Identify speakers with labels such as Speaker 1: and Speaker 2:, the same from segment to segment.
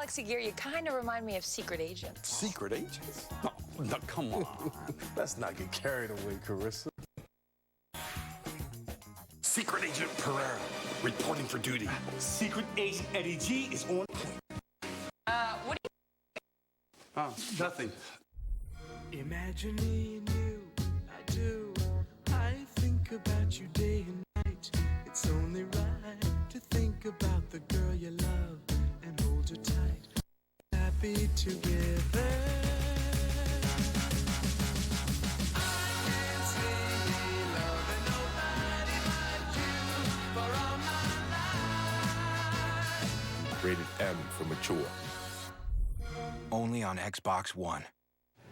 Speaker 1: galaxy gear, you kind of remind me of secret agents.
Speaker 2: Secret agents? No, no, come on. Let's not get carried away, Carissa. Secret Agent Pereira, reporting for duty.
Speaker 3: Secret Agent Eddie G is on.
Speaker 1: What do you...
Speaker 2: Nothing.
Speaker 4: Imagine me and you, I do. I think about you day and night. It's only right to think about the girl you love and hold her tight. Happy together.
Speaker 2: Rated M for mature.
Speaker 5: Only on Xbox One.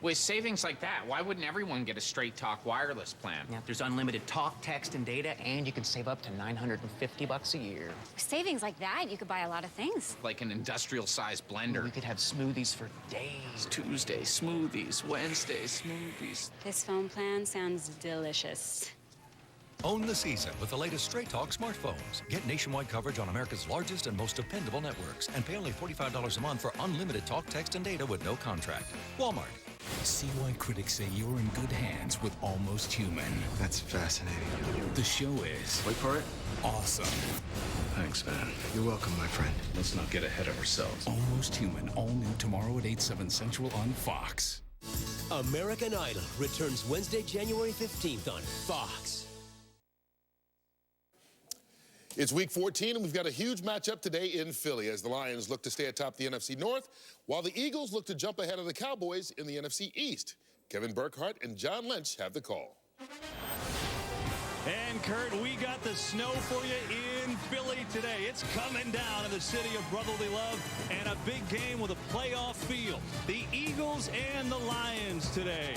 Speaker 6: With savings like that, why wouldn't everyone get a Straight Talk wireless plan?
Speaker 7: Yeah, there's unlimited talk, text, and data, and you can save up to $950 a year.
Speaker 8: With savings like that, you could buy a lot of things.
Speaker 6: Like an industrial-sized blender.
Speaker 7: We could have smoothies for days.
Speaker 6: Tuesday smoothies, Wednesday smoothies.
Speaker 8: This phone plan sounds delicious.
Speaker 9: Own the season with the latest Straight Talk smartphones. Get nationwide coverage on America's largest and most dependable networks and pay only $45 a month for unlimited talk, text, and data with no contract. Walmart.
Speaker 10: See why critics say you're in good hands with Almost Human.
Speaker 5: That's fascinating.
Speaker 10: The show is...
Speaker 2: Wait for it.
Speaker 10: Awesome.
Speaker 5: Thanks, man. You're welcome, my friend.
Speaker 10: Let's not get ahead of ourselves. Almost Human, all new tomorrow at 8/7 Central on Fox.
Speaker 11: American Idol returns Wednesday, January 15th on Fox.
Speaker 12: It's week 14, and we've got a huge matchup today in Philly as the Lions look to stay atop the NFC North, while the Eagles look to jump ahead of the Cowboys in the NFC East. Kevin Burkhardt and John Lynch have the call.
Speaker 13: And Kurt, we got the snow for you in Philly today. It's coming down in the city of brotherly love, and a big game with a playoff feel. The Eagles and the Lions today.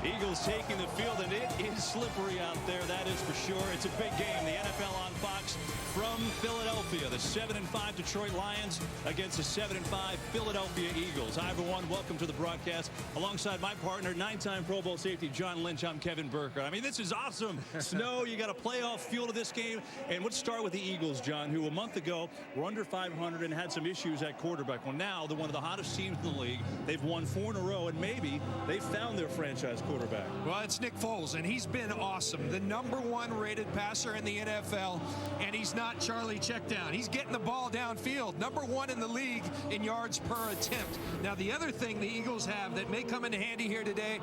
Speaker 13: Eagles taking the field, and it is slippery out there, that is for sure. It's a big game. The NFL on Fox from Philadelphia. The 7-5 Detroit Lions against the 7-5 Philadelphia Eagles. Hi, everyone. Welcome to the broadcast. Alongside my partner, 9-time Pro Bowl safety John Lynch, I'm Kevin Burkhardt. I mean, this is awesome. Snow, you got a playoff feel to this game. And let's start with the Eagles, John, who a month ago were under 500 and had some issues at quarterback. Well, now they're one of the hottest teams in the league. They've won 4 in a row, and maybe they found their franchise quarterback.
Speaker 14: Well, it's Nick Foles, and he's been awesome. The #1 rated passer in the NFL, and he's not Charlie Checkdown. He's getting the ball downfield. #1 in the league in yards per attempt. Now, the other thing the Eagles have that may come in handy here today,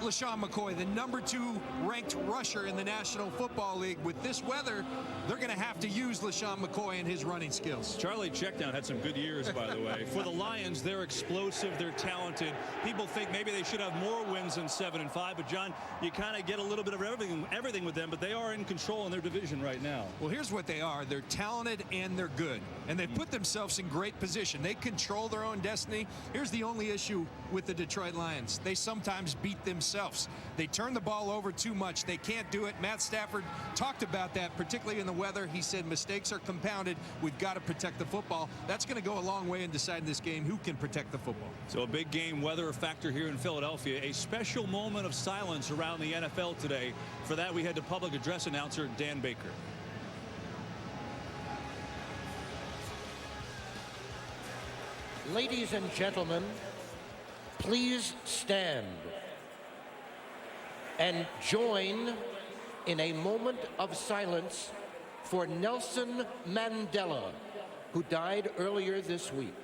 Speaker 14: LaShawn McCoy, the #2 ranked rusher in the National Football League. With this weather, they're going to have to use LaShawn McCoy and his running skills.
Speaker 13: Charlie Checkdown had some good years, by the way. For the Lions, they're explosive, they're talented. People think maybe they should have more wins than 7-5, but John, you kind of get a little bit of everything with them, but they are in control in their division right now.
Speaker 14: Well, here's what they are. They're talented and they're good, and they've put themselves in great position. They control their own destiny. Here's the only issue with the Detroit Lions. They sometimes beat themselves. They turn the ball over too much. They can't do it. Matt Stafford talked about that, particularly in the weather. He said mistakes are compounded. We've got to protect the football. That's going to go a long way in deciding this game, who can protect the football.
Speaker 13: So a big game, weather a factor here in Philadelphia. A special moment of silence around the NFL today. For that, we had the public address announcer, Dan Baker.
Speaker 15: Ladies and gentlemen, please stand and join in a moment of silence for Nelson Mandela, who died earlier this week.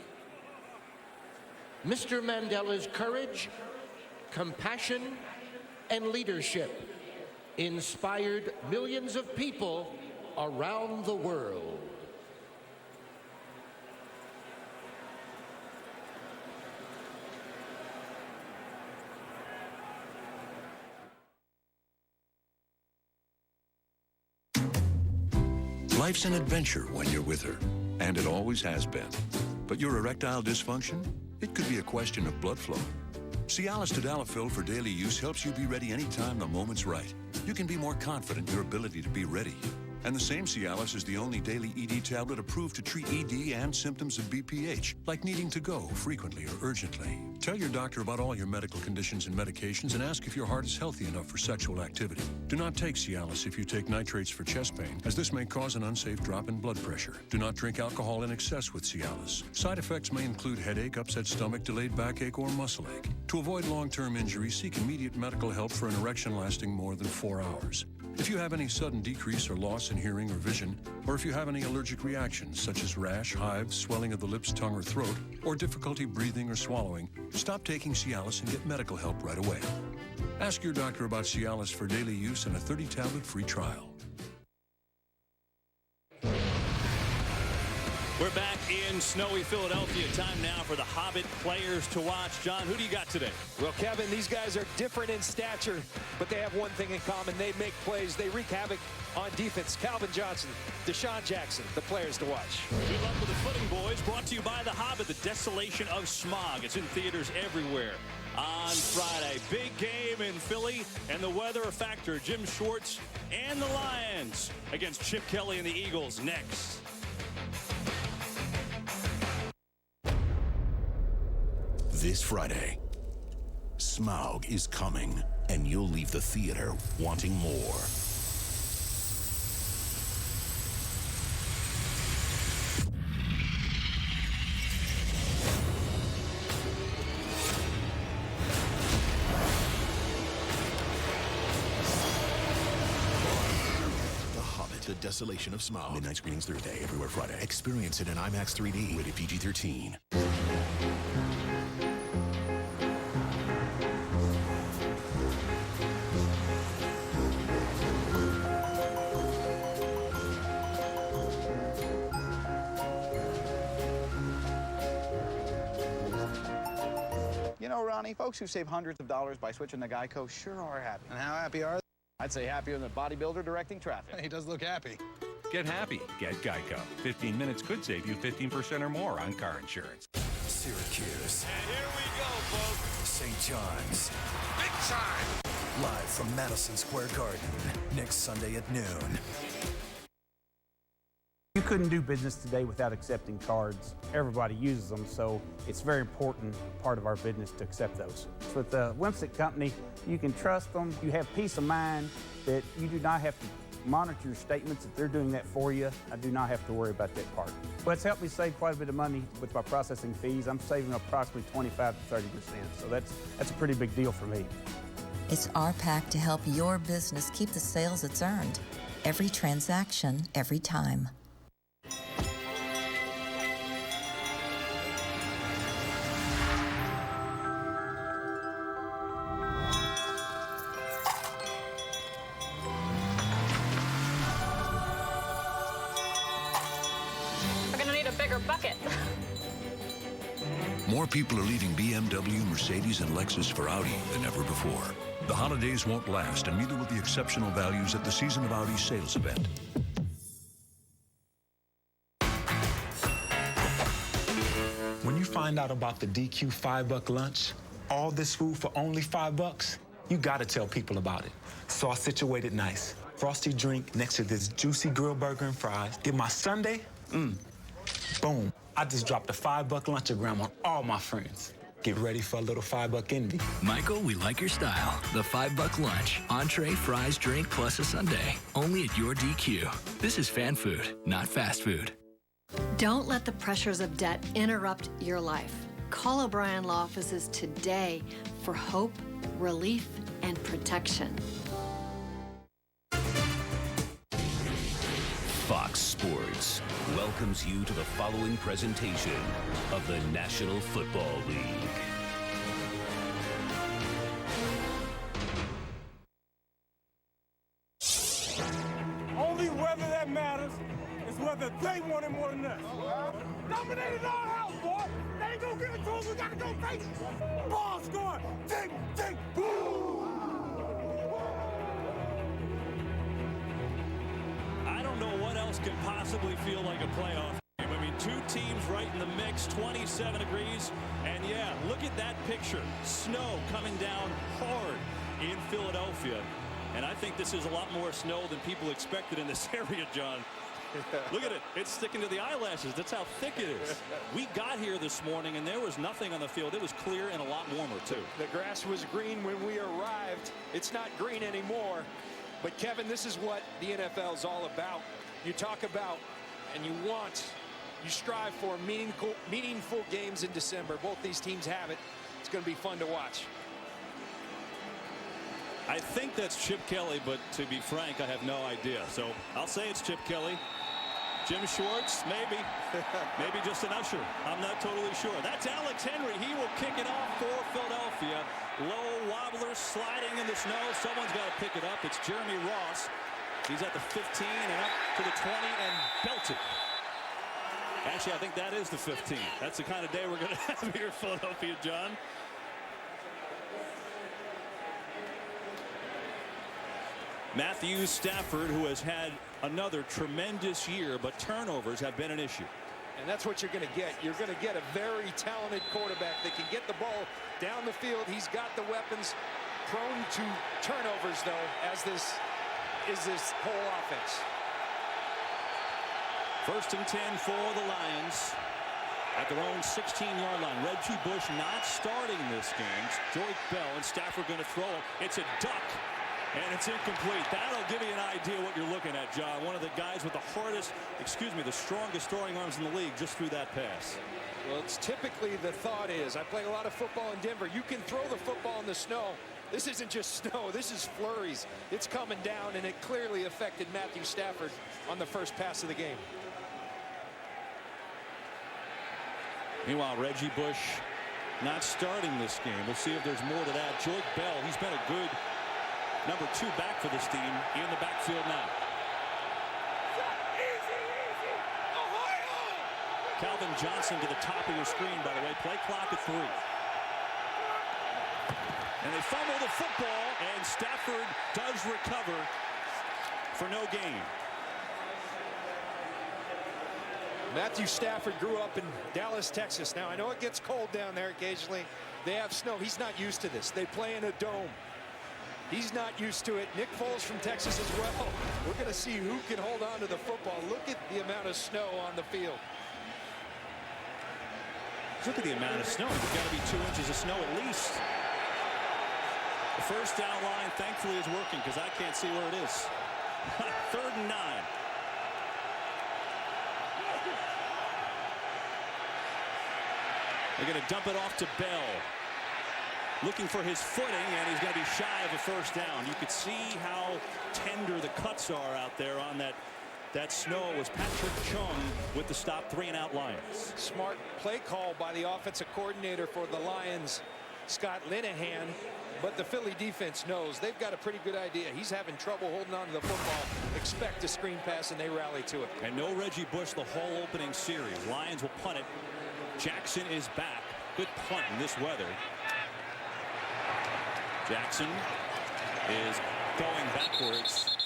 Speaker 15: Mr. Mandela's courage, compassion, and leadership inspired millions of people around the world.
Speaker 16: Life's an adventure when you're with her, and it always has been. But your erectile dysfunction? It could be a question of blood flow. Cialis Tadalafil for daily use helps you be ready anytime the moment's right. You can be more confident in your ability to be ready. And the same Cialis is the only daily ED tablet approved to treat ED and symptoms of BPH, like needing to go frequently or urgently. Tell your doctor about all your medical conditions and medications and ask if your heart is healthy enough for sexual activity. Do not take Cialis if you take nitrates for chest pain, as this may cause an unsafe drop in blood pressure. Do not drink alcohol in excess with Cialis. Side effects may include headache, upset stomach, delayed backache, or muscle ache. To avoid long-term injury, seek immediate medical help for an erection lasting more than 4 hours. If you have any sudden decrease or loss in hearing or vision, or if you have any allergic reactions such as rash, hives, swelling of the lips, tongue, or throat, or difficulty breathing or swallowing, stop taking Cialis and get medical help right away. Ask your doctor about Cialis for daily use and a 30-tablet free trial.
Speaker 13: We're back in snowy Philadelphia. Time now for the Hobbit players to watch. John, who do you got today?
Speaker 17: Well, Kevin, these guys are different in stature, but they have one thing in common. They make plays. They wreak havoc on defense. Calvin Johnson, Deshaun Jackson, the players to watch.
Speaker 13: Good luck with the footing, boys. Brought to you by The Hobbit, The Desolation of Smog. It's in theaters everywhere on Friday. Big game in Philly, and the weather a factor. Jim Schwartz and the Lions against Chip Kelly and the Eagles next.
Speaker 18: This Friday, Smaug is coming, and you'll leave the theater wanting more. The Hobbit, The Desolation of Smaug. Midnight screenings Thursday, everywhere Friday. Experience it in IMAX 3D. Rated PG-13.
Speaker 19: You know, Ronnie, folks who save hundreds of dollars by switching to Geico sure are happy.
Speaker 20: And how happy are they?
Speaker 19: I'd say happier than a bodybuilder directing traffic.
Speaker 20: He does look happy.
Speaker 21: Get happy. Get Geico. 15 minutes could save you 15% or more on car insurance.
Speaker 18: Syracuse.
Speaker 13: And here we go, folks.
Speaker 18: St. John's.
Speaker 13: Big time.
Speaker 18: Live from Madison Square Garden. Next Sunday at noon.
Speaker 22: You couldn't do business today without accepting cards. Everybody uses them, so it's a very important part of our business to accept those. With the Wimsick Company, you can trust them. You have peace of mind that you do not have to monitor your statements. If they're doing that for you, I do not have to worry about that part. But it's helped me save quite a bit of money with my processing fees. I'm saving approximately 25 to 30%, so that's a pretty big deal for me.
Speaker 23: It's our pack to help your business keep the sales it's earned. Every transaction, every time.
Speaker 1: Bucket.
Speaker 16: More people are leaving BMW, Mercedes, and Lexus for Audi than ever before. The holidays won't last, and neither will the exceptional values at the Season of Audi sales event.
Speaker 24: When you find out about the DQ $5 lunch, all this food for only $5, you gotta tell people about it. So I situated nice. Frosty drink next to this juicy grilled burger and fries. Get my sundae, boom. I just dropped a $5 lunchogram on all my friends. Get ready for a little $5 envy.
Speaker 25: Michael, we like your style. The $5 lunch. Entree, fries, drink, plus a sundae. Only at your DQ. This is fan food, not fast food.
Speaker 26: Don't let the pressures of debt interrupt your life. Call O'Brien Law Offices today for hope, relief, and protection.
Speaker 11: Fox Sports welcomes you to the following presentation of the National Football League.
Speaker 27: Only whether that matters is whether they want it more than us. Dominated our house, boy. They ain't gonna give it to us. We gotta go face it. Ball score. Ding, ding, boom.
Speaker 13: I don't know what else could possibly feel like a playoff game. I mean, two teams right in the mix, 27 degrees. And yeah, look at that picture. Snow coming down hard in Philadelphia. And I think this is a lot more snow than people expected in this area, John. Look at it. It's sticking to the eyelashes. That's how thick it is. We got here this morning, and there was nothing on the field. It was clear and a lot warmer, too.
Speaker 17: The grass was green when we arrived. It's not green anymore. But, Kevin, this is what the NFL is all about. You talk about and you strive for meaningful games in December. Both these teams have it. It's going to be fun to watch.
Speaker 13: I think that's Chip Kelly, but to be frank, I have no idea. So I'll say it's Chip Kelly. Jim Schwartz, maybe. Maybe just an usher. I'm not totally sure. That's Alex Henry. He will kick it off for Philadelphia. Low wobbler sliding in the snow. Someone's got to pick it up. It's Jeremy Ross. He's at the 15 and up to the 20 and belted. Actually, I think that is the 15. That's the kind of day we're going to have here in Philadelphia, John. Matthew Stafford, who has had another tremendous year, but turnovers have been an issue.
Speaker 17: And that's what you're going to get. You're going to get a very talented quarterback that can get the ball down the field. He's got the weapons. Prone to turnovers, though, as this whole offense.
Speaker 13: 1st and 10 for the Lions at their own 16-yard line. Reggie Bush not starting this game. Joyce Bell and Stafford going to throw it. It's a duck. And it's incomplete. That'll give you an idea what you're looking at, John. One of the guys with the strongest throwing arms in the league just threw that pass.
Speaker 17: Well, it's typically the thought is, I play a lot of football in Denver. You can throw the football in the snow. This isn't just snow. This is flurries. It's coming down, and it clearly affected Matthew Stafford on the first pass of the game.
Speaker 13: Meanwhile, Reggie Bush not starting this game. We'll see if there's more to that. Joyce Bell, he's been a good number 2 back for this team in the backfield now. Calvin Johnson to the top of your screen, by the way. Play clock at 3. And they fumble the football, and Stafford does recover for no gain.
Speaker 17: Matthew Stafford grew up in Dallas, Texas. Now, I know it gets cold down there occasionally. They have snow. He's not used to this. They play in a dome. He's not used to it. Nick Foles from Texas as well. We're going to see who can hold on to the football. Look at the amount of snow on the field.
Speaker 13: Look at the amount of snow. There's got to be 2 inches of snow at least. The first down line, thankfully, is working because I can't see where it is. 3rd and 9. They're going to dump it off to Bell. Looking for his footing, and he's going to be shy of a first down. You could see how tender the cuts are out there on that snow. It was Patrick Chung with the stop, 3-and-out Lions.
Speaker 17: Smart play call by the offensive coordinator for the Lions, Scott Linehan. But the Philly defense knows they've got a pretty good idea. He's having trouble holding on to the football. Expect a screen pass, and they rally to it.
Speaker 13: And no Reggie Bush the whole opening series. Lions will punt it. Jackson is back. Good punt in this weather. Jackson is going backwards.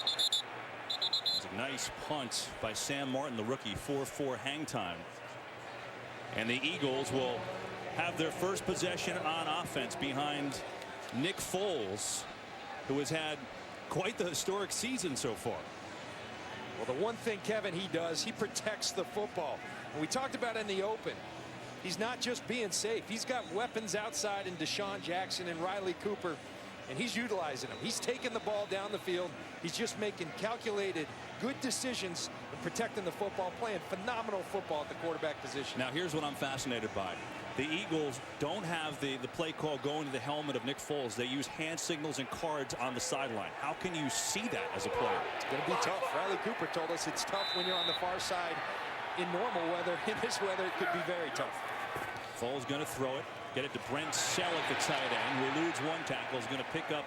Speaker 13: It's a nice punt by Sam Martin, the rookie. 4-4 hang time. And the Eagles will have their first possession on offense behind Nick Foles, who has had quite the historic season so far.
Speaker 17: Well, the one thing, Kevin, he does, he protects the football. And we talked about in the open. He's not just being safe. He's got weapons outside in Deshaun Jackson and Riley Cooper, and he's utilizing them. He's taking the ball down the field. He's just making calculated, good decisions and protecting the football, playing phenomenal football at the quarterback position.
Speaker 13: Now, here's what I'm fascinated by. The Eagles don't have the play call going to the helmet of Nick Foles. They use hand signals and cards on the sideline. How can you see that as a player?
Speaker 17: It's going to be tough. Riley Cooper told us it's tough when you're on the far side in normal weather. In this weather, it could be very tough.
Speaker 13: Foles going to throw it. Get it to Brent Selleck, the tight end, who eludes 1 tackle. Is going to pick up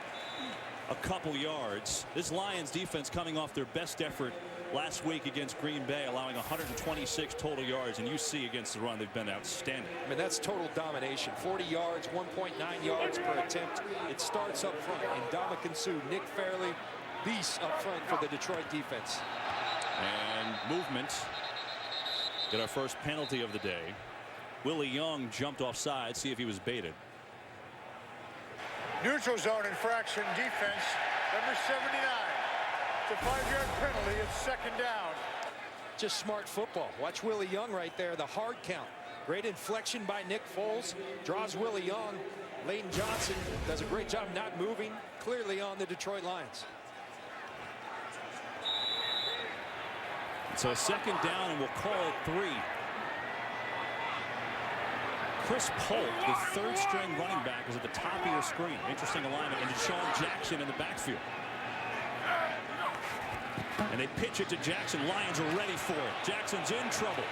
Speaker 13: a couple yards. This Lions defense coming off their best effort last week against Green Bay, allowing 126 total yards, and you see against the run they've been outstanding.
Speaker 17: I mean, that's total domination. 40 yards, 1.9 yards per attempt. It starts up front, and Ndamukong Suh, Nick Fairley, beasts up front for the Detroit defense.
Speaker 13: And movement. Get our first penalty of the day. Willie Young jumped offside. See if he was baited.
Speaker 3: Neutral zone infraction, defense Number 79. It's a 5-yard penalty. It's second down.
Speaker 17: Just smart football. Watch Willie Young right there, the hard count. Great inflection by Nick Foles. Draws Willie Young. Layton Johnson does a great job not moving. Clearly on the Detroit Lions.
Speaker 4: So second down, and we'll call it 3. Chris Polk, the third-string running back, is at the top of your screen. Interesting alignment. And DeSean Jackson in the backfield. And they pitch it to Jackson. Lions are ready for it. Jackson's in trouble.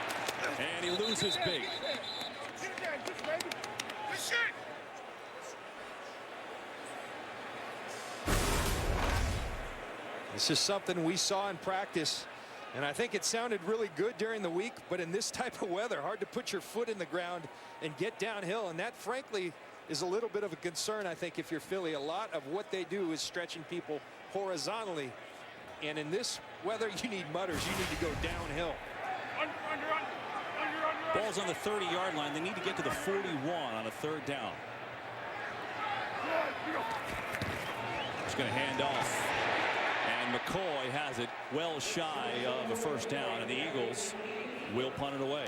Speaker 4: And he loses big.
Speaker 17: This is something we saw in practice. And I think it sounded really good during the week, but in this type of weather, hard to put your foot in the ground and get downhill. And that, frankly, is a little bit of a concern, I think, if you're Philly. A lot of what they do is stretching people horizontally. And in this weather, you need mutters. You need to go downhill.
Speaker 4: Ball's on the 30-yard line. They need to get to the 41 on a third down. Just going to hand off. And McCoy has it well shy of a first down, and the Eagles will punt it away.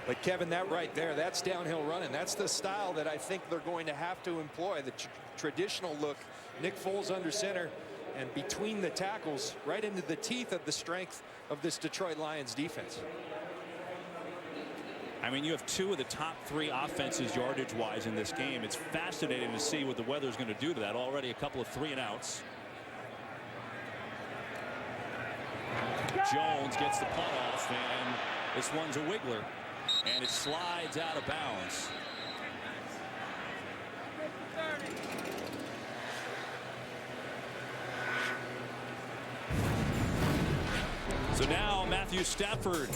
Speaker 17: But Kevin, that right there, that's downhill running. That's the style that I think they're going to have to employ. The traditional look, Nick Foles under center and between the tackles, right into the teeth of the strength of this Detroit Lions defense.
Speaker 4: I mean, you have 2 of the top 3 offenses yardage-wise in this game. It's fascinating to see what the weather is going to do to that. Already a couple of 3-and-outs. Jones gets the punt off, and this one's a wiggler, and it slides out of bounds. So now Matthew Stafford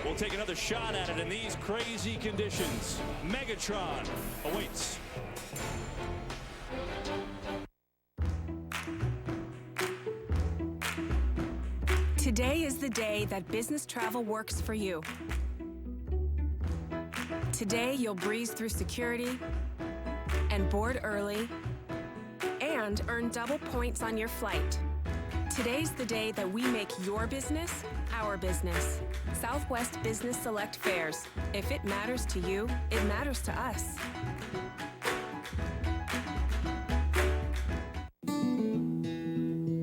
Speaker 4: will take another shot at it in these crazy conditions. Megatron awaits.
Speaker 6: Today is the day that business travel works for you. Today you'll breeze through security and board early and earn double points on your flight. Today's the day that we make your business our business. Southwest Business Select Fares. If it matters to you, it matters to us.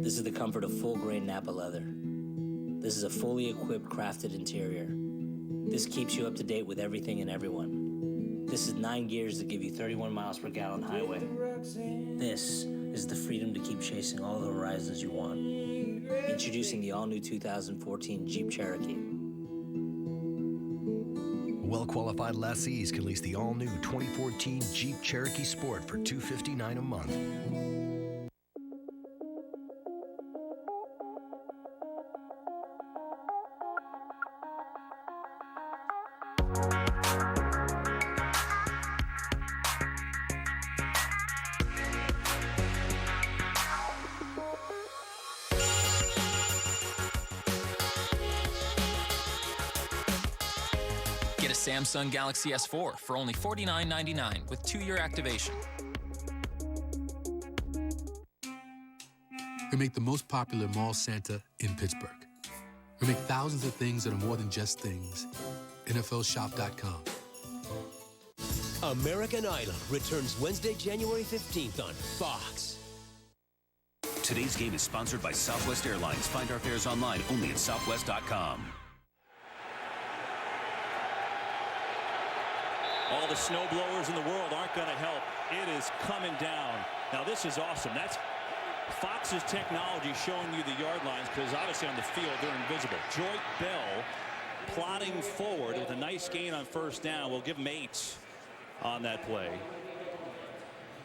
Speaker 7: This is the comfort of full-grain Napa leather. This is a fully equipped, crafted interior. This keeps you up to date with everything and everyone. This is 9 gears that give you 31 miles per gallon highway. This is the freedom to keep chasing all the horizons you want. Introducing the all-new 2014 Jeep Cherokee.
Speaker 8: Well-qualified lessees can lease the all-new 2014 Jeep Cherokee Sport for $259 a month.
Speaker 9: Get a Samsung Galaxy S4 for only $49.99 with 2-year activation.
Speaker 20: We make the most popular mall Santa in Pittsburgh. We make thousands of things that are more than just things. NFLshop.com.
Speaker 28: American Idol returns Wednesday, January 15th on Fox.
Speaker 11: Today's game is sponsored by Southwest Airlines. Find our fares online only at southwest.com.
Speaker 4: All the snow blowers in the world aren't going to help. It is coming down. Now this is awesome. That's Fox's technology showing you the yard lines, because obviously on the field they're invisible. Joy Bell plodding forward with a nice gain on first down. We'll give him 8 on that play.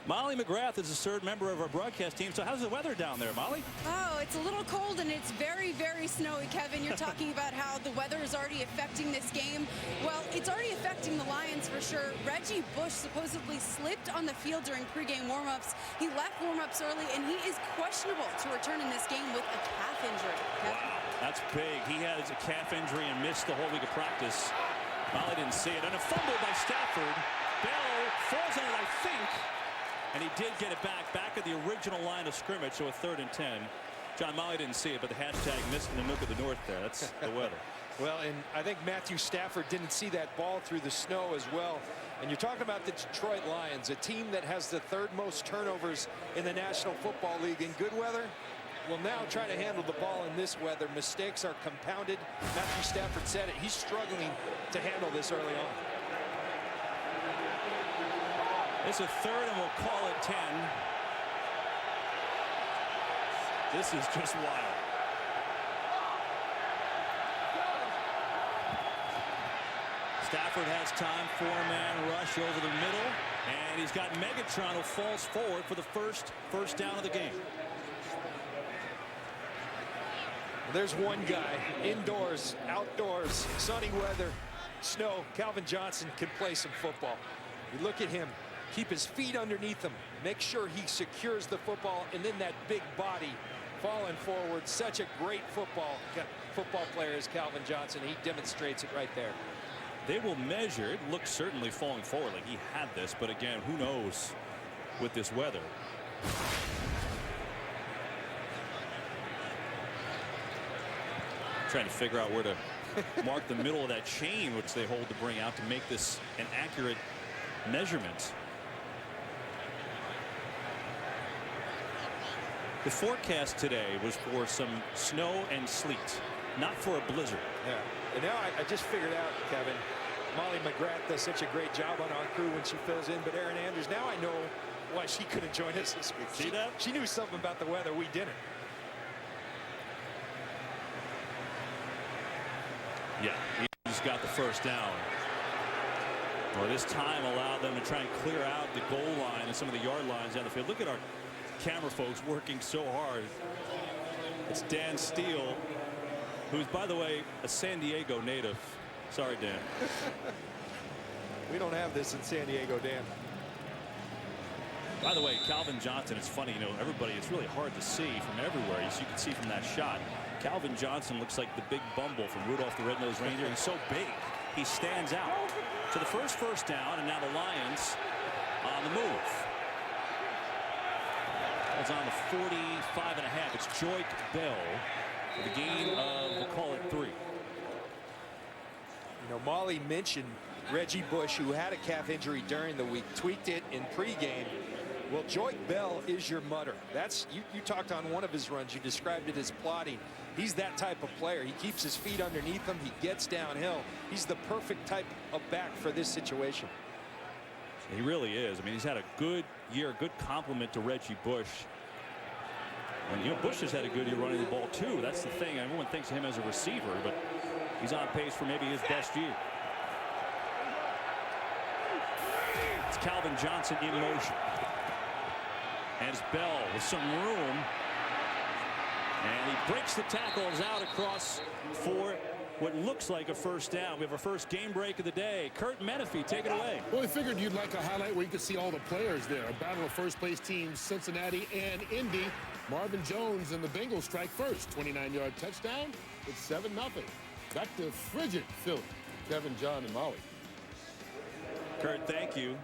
Speaker 4: Molly McGrath is a third member of our broadcast team. So how's the weather down there, Molly?
Speaker 29: Oh, it's a little cold and it's very, very snowy, Kevin. You're talking about how the weather is already affecting this game. Well, it's already affecting the Lions for sure. Reggie Bush supposedly slipped on the field during pregame warmups. He left warmups early and he is questionable to return in this game with a calf injury. Kevin?
Speaker 4: Wow, that's big. He has a calf injury and missed the whole week of practice. Molly didn't see it. And a fumble by Stafford. Bell falls on it, I think. And he did get it back at the original line of scrimmage, so a 3rd and 10. John, Molly didn't see it, but the hashtag missed in the nook of the north there. That's the weather.
Speaker 17: Well, and I think Matthew Stafford didn't see that ball through the snow as well. And you're talking about the Detroit Lions, a team that has the 3rd most turnovers in the National Football League in good weather. Will now try to handle the ball in this weather. Mistakes are compounded. Matthew Stafford said it. He's struggling to handle this early on.
Speaker 4: It's a 3rd, and we'll call it 10. This is just wild. Stafford has time, 4-man rush over the middle, and he's got Megatron who falls forward for the first down of the game.
Speaker 17: There's one guy, indoors, outdoors, sunny weather, snow. Calvin Johnson can play some football. You look at him, keep his feet underneath him, make sure he secures the football, and then that big body falling forward. Such a great football player is Calvin Johnson. He demonstrates it right there.
Speaker 4: They will measure. It looks certainly falling forward like he had this, but again, who knows with this weather. Trying to figure out where to mark the middle of that chain, which they hold to bring out to make this an accurate measurement. The forecast today was for some snow and sleet, not for a blizzard.
Speaker 17: Yeah. And now I just figured out, Kevin, Molly McGrath does such a great job on our crew when she fills in, but Erin Andrews, now I know why she couldn't join us this week.
Speaker 4: See that?
Speaker 17: She knew something about the weather we didn't.
Speaker 4: Yeah, he's got the first down. Well, this time allowed them to try and clear out the goal line and some of the yard lines down the field. Look at our camera folks working so hard. It's Dan Steele, who's, by the way, a San Diego native. Sorry, Dan.
Speaker 17: We don't have this in San Diego, Dan.
Speaker 4: By the way, Calvin Johnson, it's funny, you know, everybody, it's really hard to see from everywhere. As you can see from that shot, Calvin Johnson looks like the big bumble from Rudolph the Red-Nosed Reindeer. He's so big, he stands out. So the first down, and now the Lions on the move. It's on the 45.5. It's Joik Bell for the gain of, we'll call it 3.
Speaker 17: You know, Molly mentioned Reggie Bush, who had a calf injury during the week, tweaked it in pregame. Well, Joik Bell is your mutter. That's you talked on one of his runs. You described it as plotting. He's that type of player. He keeps his feet underneath him. He gets downhill. He's the perfect type of back for this situation.
Speaker 4: He really is. I mean, he's had a good year, good compliment to Reggie Bush. And, you know, Bush has had a good year running the ball, too. That's the thing. Everyone thinks of him as a receiver, but he's on pace for maybe his best year. It's Calvin Johnson in motion. And it's Bell with some room. And he breaks the tackles out across for what looks like a first down. We have our first game break of the day. Kurt Menefee, take it away.
Speaker 2: Well, we figured you'd like a highlight where you could see all the players there. A battle of first-place teams, Cincinnati and Indy. Marvin Jones and the Bengals strike first. 29-yard touchdown. It's 7-0. Back to frigid Philly. Kevin, John, and Molly.
Speaker 4: Kurt, thank you.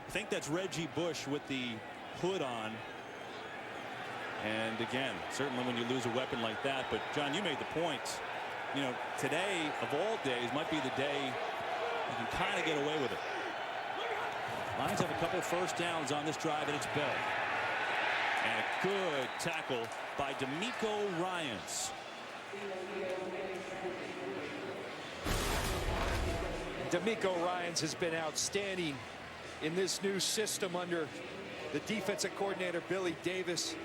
Speaker 4: I think that's Reggie Bush with the hood on. And again, certainly when you lose a weapon like that. But John, you made the point. You know, today of all days might be the day you can kind of get away with it. Lions have a couple of first downs on this drive, and it's Bell. And a good tackle by D'Amico Ryans.
Speaker 17: D'Amico Ryans has been outstanding in this new system under the defensive coordinator, Billy Davis.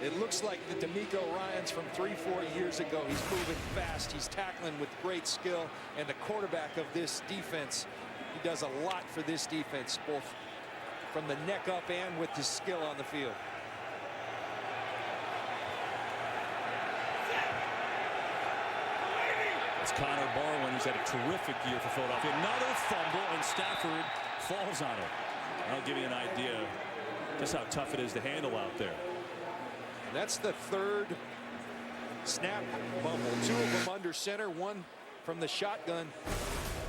Speaker 17: It looks like the D'Amico Ryans from 3-4 years ago. He's moving fast. He's tackling with great skill. And the quarterback of this defense, he does a lot for this defense, both from the neck up and with his skill on the field.
Speaker 4: It's Connor Barwin, who's had a terrific year for Philadelphia. Another fumble, and Stafford falls on it. That'll give you an idea just how tough it is to handle out there.
Speaker 17: That's the third snap bumble. 2 of them under center, 1 from the shotgun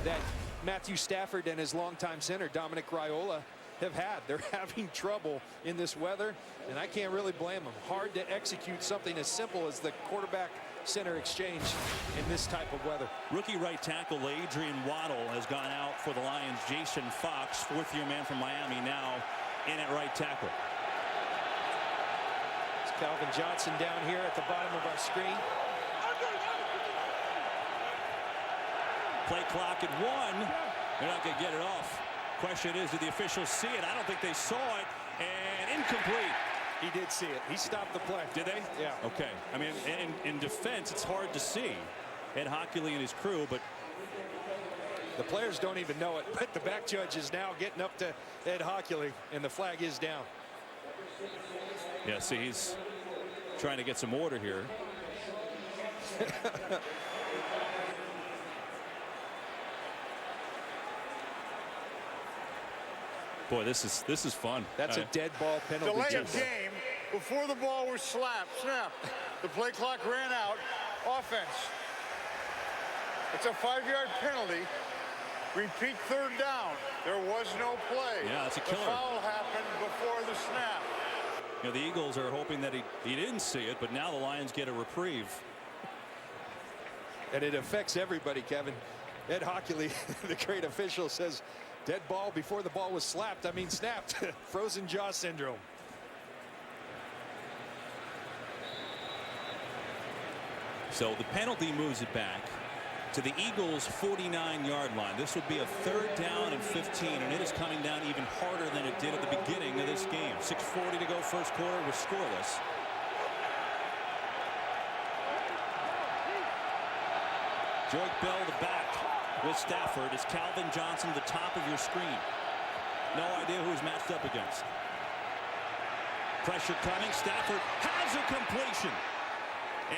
Speaker 17: that Matthew Stafford and his longtime center, Dominic Raiola, have had. They're having trouble in this weather, and I can't really blame them. Hard to execute something as simple as the quarterback center exchange in this type of weather.
Speaker 4: Rookie right tackle Adrian Waddle has gone out for the Lions. Jason Fox, fourth-year man from Miami, now in at right tackle.
Speaker 17: It's Calvin Johnson down here at the bottom of our screen.
Speaker 4: Play clock at 1. They're not going to get it off. Question is, did the officials see it? I don't think they saw it. And incomplete.
Speaker 17: He did see it. He stopped the play.
Speaker 4: Did they?
Speaker 17: Yeah.
Speaker 4: Okay. I mean, in defense, it's hard to see. Ed Hockley and his crew, but
Speaker 17: the players don't even know it. But the back judge is now getting up to Ed Hockley, and the flag is down.
Speaker 4: Yeah, see, he's trying to get some order here. Boy, this is fun.
Speaker 17: That's a dead ball penalty.
Speaker 3: Delay of game before the ball was snapped. The play clock ran out. Offense. It's a 5-yard penalty. Repeat third down. There was no play.
Speaker 4: Yeah, that's a killer.
Speaker 3: The foul happened before the snap.
Speaker 4: You know, the Eagles are hoping that he didn't see it, but now the Lions get a reprieve.
Speaker 17: And it affects everybody, Kevin. Ed Hockley, the great official, says dead ball before the ball was snapped. Frozen jaw syndrome.
Speaker 4: So the penalty moves it back to the Eagles' 49-yard line. This would be a 3rd down and 15, and it is coming down even harder than it did at the beginning of this game. 6:40 to go, first quarter, was scoreless. Joyce Bell, the back with Stafford, is Calvin Johnson, the top of your screen. No idea who he's matched up against. Pressure coming. Stafford has a completion.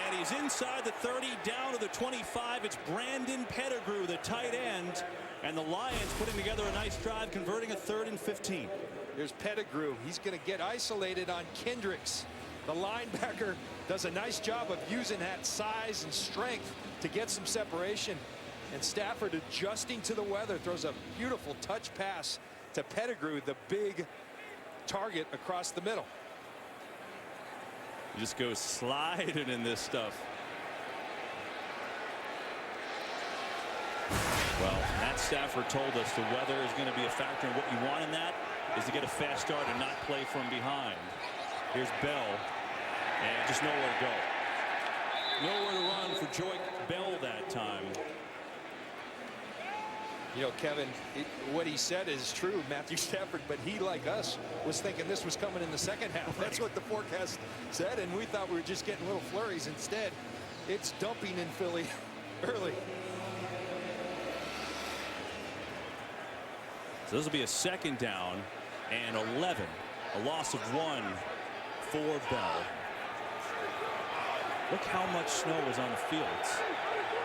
Speaker 4: And he's inside the 30, down to the 25. It's Brandon Pettigrew, the tight end. And the Lions putting together a nice drive, converting a 3rd and 15.
Speaker 17: Here's Pettigrew. He's going to get isolated on Kendricks. The linebacker does a nice job of using that size and strength to get some separation. And Stafford, adjusting to the weather, throws a beautiful touch pass to Pettigrew, the big target across the middle.
Speaker 4: He just goes sliding in this stuff. Well, Matt Stafford told us the weather is going to be a factor, and what you want in that is to get a fast start and not play from behind. Here's Bell, and just nowhere to go. Nowhere to run for Joyce Bell that time.
Speaker 17: You know, Kevin, what he said is true, Matthew Stafford, but he, like us, was thinking this was coming in the second half. That's what the forecast said, and we thought we were just getting little flurries. Instead, it's dumping in Philly early.
Speaker 4: So this will be a 2nd down and 11. A loss of 1 for Bell. Look how much snow is on the field. It's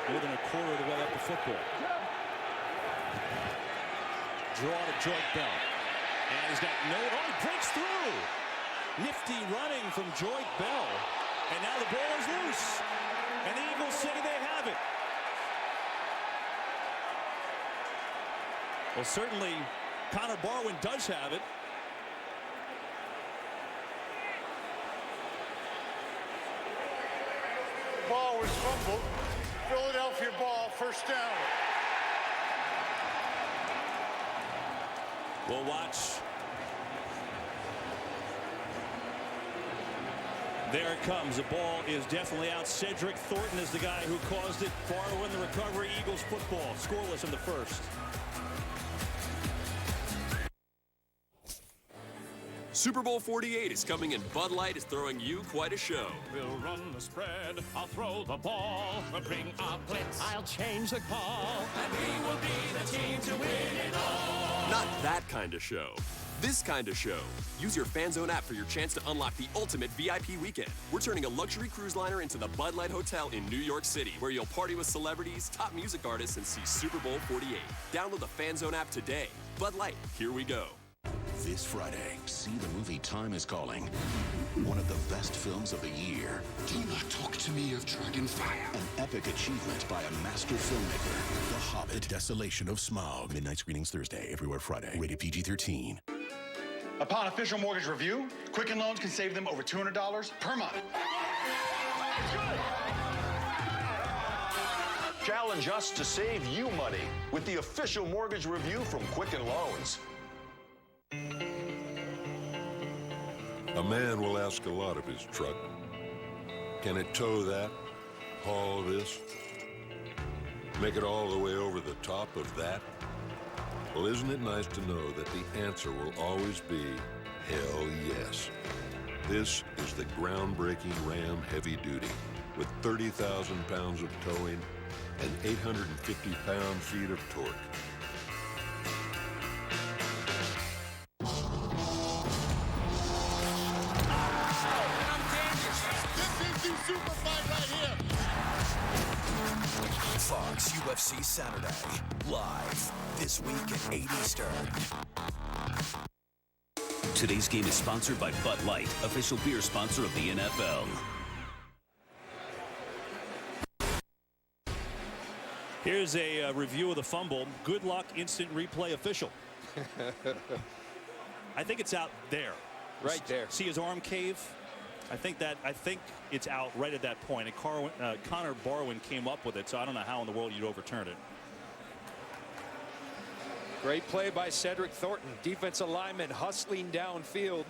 Speaker 4: more than a quarter of the way up the football. Draw to Joyce Bell. And he's got he breaks through. Nifty running from Joyce Bell. And now the ball is loose. And the Eagles say they have it. Well, certainly Connor Barwin does have it.
Speaker 3: Ball was fumbled. Philadelphia ball, first down.
Speaker 4: We'll watch. There it comes. The ball is definitely out. Cedric Thornton is the guy who caused it. Barwin the recovery. Eagles football. Scoreless in the first.
Speaker 5: Super Bowl 48 is coming, and Bud Light is throwing you quite a show.
Speaker 10: We'll run the spread, I'll throw the ball, we'll bring our blitz, I'll change the call, and we will be the team to win it all.
Speaker 5: Not that kind of show. This kind of show. Use your FanZone app for your chance to unlock the ultimate VIP weekend. We're turning a luxury cruise liner into the Bud Light Hotel in New York City, where you'll party with celebrities, top music artists, and see Super Bowl 48. Download the FanZone app today. Bud Light, here we go.
Speaker 12: This Friday, see the movie Time is Calling. One of the best films of the year. Do not talk to me of Dragonfire. An epic achievement by a master filmmaker. The Hobbit, Desolation of Smaug. Midnight screenings Thursday, everywhere Friday. Rated PG-13.
Speaker 1: Upon official mortgage review, Quicken Loans can save them over $200 per month.
Speaker 14: Challenge us to save you money with the official mortgage review from Quicken Loans.
Speaker 15: A man will ask a lot of his truck. Can it tow that? Haul this? Make it all the way over the top of that? Well, isn't it nice to know that the answer will always be hell yes. This is the groundbreaking Ram Heavy Duty with 30,000 pounds of towing and 850 pound-feet of torque.
Speaker 2: Super fight right here.
Speaker 16: Fox UFC Saturday, live this week at 8 Eastern.
Speaker 11: Today's game is sponsored by Bud Light, official beer sponsor of the NFL.
Speaker 4: Here's a review of the fumble. Good luck, instant replay official. I think it's out there.
Speaker 17: Right there.
Speaker 4: See his arm cave? I think it's out right at that point. And Connor Barwin came up with it, so I don't know how in the world you'd overturn it.
Speaker 17: Great play by Cedric Thornton. Defensive lineman hustling downfield,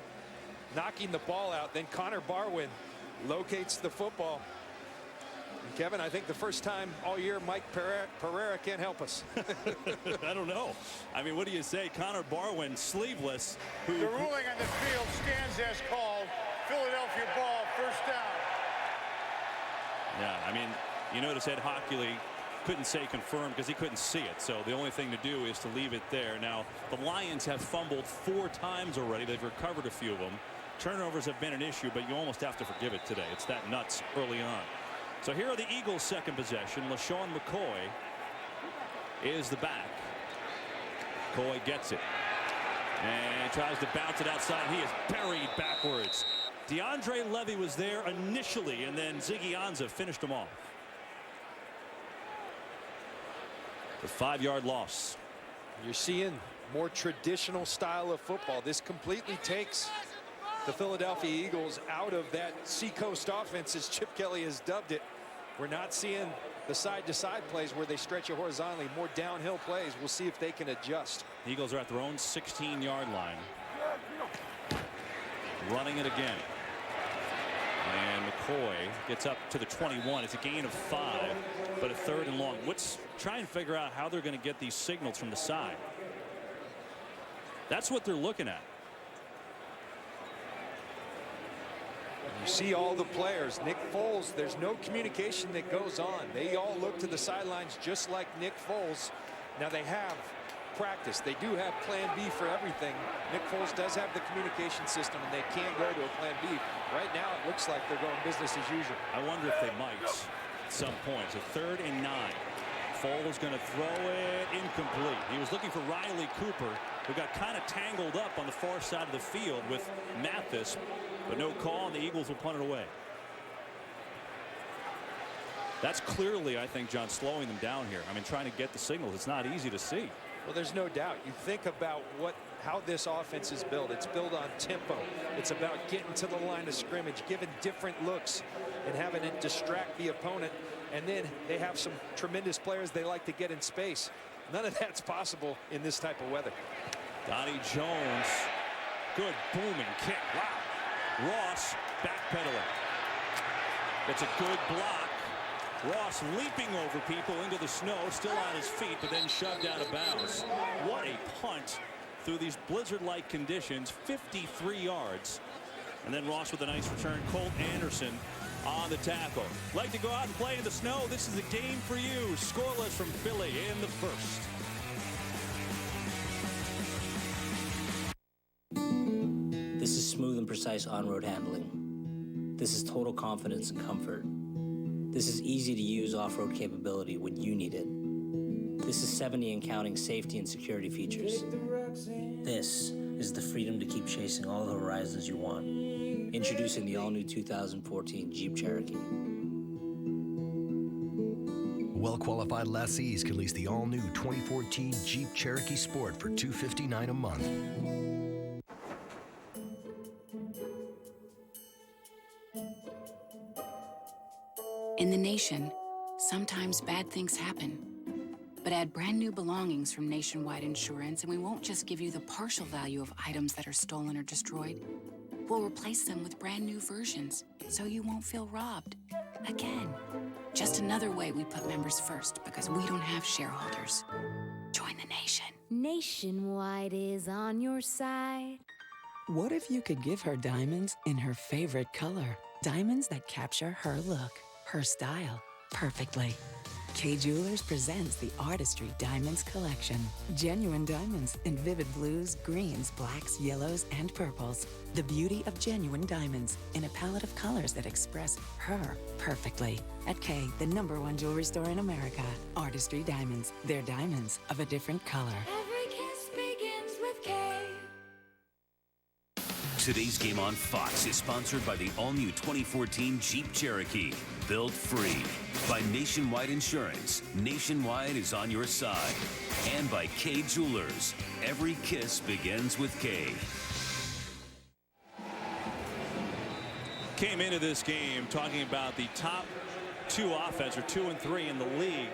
Speaker 17: knocking the ball out. Then Connor Barwin locates the football. And Kevin, I think the first time all year Mike Pereira can't help us.
Speaker 4: I don't know. I mean, what do you say? Connor Barwin, sleeveless.
Speaker 3: The ruling on the field stands as called. Philadelphia ball, first down.
Speaker 4: Yeah, I mean, you notice Ed Hockley couldn't say confirm because he couldn't see it. So the only thing to do is to leave it there. Now, the Lions have fumbled 4 times already. They've recovered a few of them. Turnovers have been an issue, but you almost have to forgive it today. It's that nuts early on. So here are the Eagles' second possession. LaShawn McCoy is the back. McCoy gets it and tries to bounce it outside. He is buried backwards. DeAndre Levy was there initially, and then Ziggy Ansah finished him off. The 5-yard loss.
Speaker 17: You're seeing more traditional style of football. This completely takes the Philadelphia Eagles out of that Seacoast offense, as Chip Kelly has dubbed it. We're not seeing the side-to-side plays where they stretch it horizontally. More downhill plays. We'll see if they can adjust.
Speaker 4: The Eagles are at their own 16-yard line. Running it again. And McCoy gets up to the 21. It's a gain of 5, but a 3rd and long. Let's try and figure out how they're going to get these signals from the side. That's what they're looking at.
Speaker 17: You see all the players. Nick Foles, there's no communication that goes on. They all look to the sidelines just like Nick Foles. Now they have practice. They do have plan B for everything. Nick Foles does have the communication system, and they can go to a plan B. Right now it looks like they're going business as usual.
Speaker 4: I wonder if they might at some point. So 3rd and 9. Foles going to throw it incomplete. He was looking for Riley Cooper, who got kind of tangled up on the far side of the field with Mathis, but no call, and the Eagles will punt it away. That's clearly, I think, John, slowing them down here. I mean, trying to get the signals. It's not easy to see.
Speaker 17: Well, there's no doubt. You think about how this offense is built. It's built on tempo. It's about getting to the line of scrimmage, giving different looks, and having it distract the opponent. And then they have some tremendous players they like to get in space. None of that's possible in this type of weather.
Speaker 4: Donnie Jones, good booming kick. Wow. Ross backpedaling. It's a good block. Ross leaping over people into the snow, still on his feet, but then shoved out of bounds. What a punt through these blizzard-like conditions, 53 yards. And then Ross with a nice return. Colt Anderson on the tackle. Like to go out and play in the snow? This is a game for you. Scoreless from Philly in the first.
Speaker 7: This is smooth and precise on-road handling. This is total confidence and comfort. This is easy-to-use off-road capability when you need it. This is 70 and counting safety and security features. This is the freedom to keep chasing all the horizons you want. Introducing the all-new 2014 Jeep Cherokee.
Speaker 8: Well-qualified lessees can lease the all-new 2014 Jeep Cherokee Sport for $259 a month.
Speaker 18: In the nation, sometimes bad things happen. But add brand new belongings from Nationwide Insurance, and we won't just give you the partial value of items that are stolen or destroyed. We'll replace them with brand new versions, so you won't feel robbed. Again, just another way we put members first because we don't have shareholders. Join the nation.
Speaker 19: Nationwide is on your side.
Speaker 21: What if you could give her diamonds in her favorite color? Diamonds that capture her look, her style, perfectly. Kay Jewelers presents the Artistry Diamonds Collection. Genuine diamonds in vivid blues, greens, blacks, yellows, and purples. The beauty of genuine diamonds in a palette of colors that express her perfectly. At Kay, the #1 jewelry store in America. Artistry Diamonds. They're diamonds of a different color.
Speaker 19: Every kiss begins with K.
Speaker 11: Today's game on Fox is sponsored by the all-new 2014 Jeep Cherokee. Built free. By Nationwide Insurance. Nationwide is on your side. And by Kay Jewelers. Every kiss begins with Kay.
Speaker 4: Came into this game talking about the top 2 offense, or 2 and 3 in the league.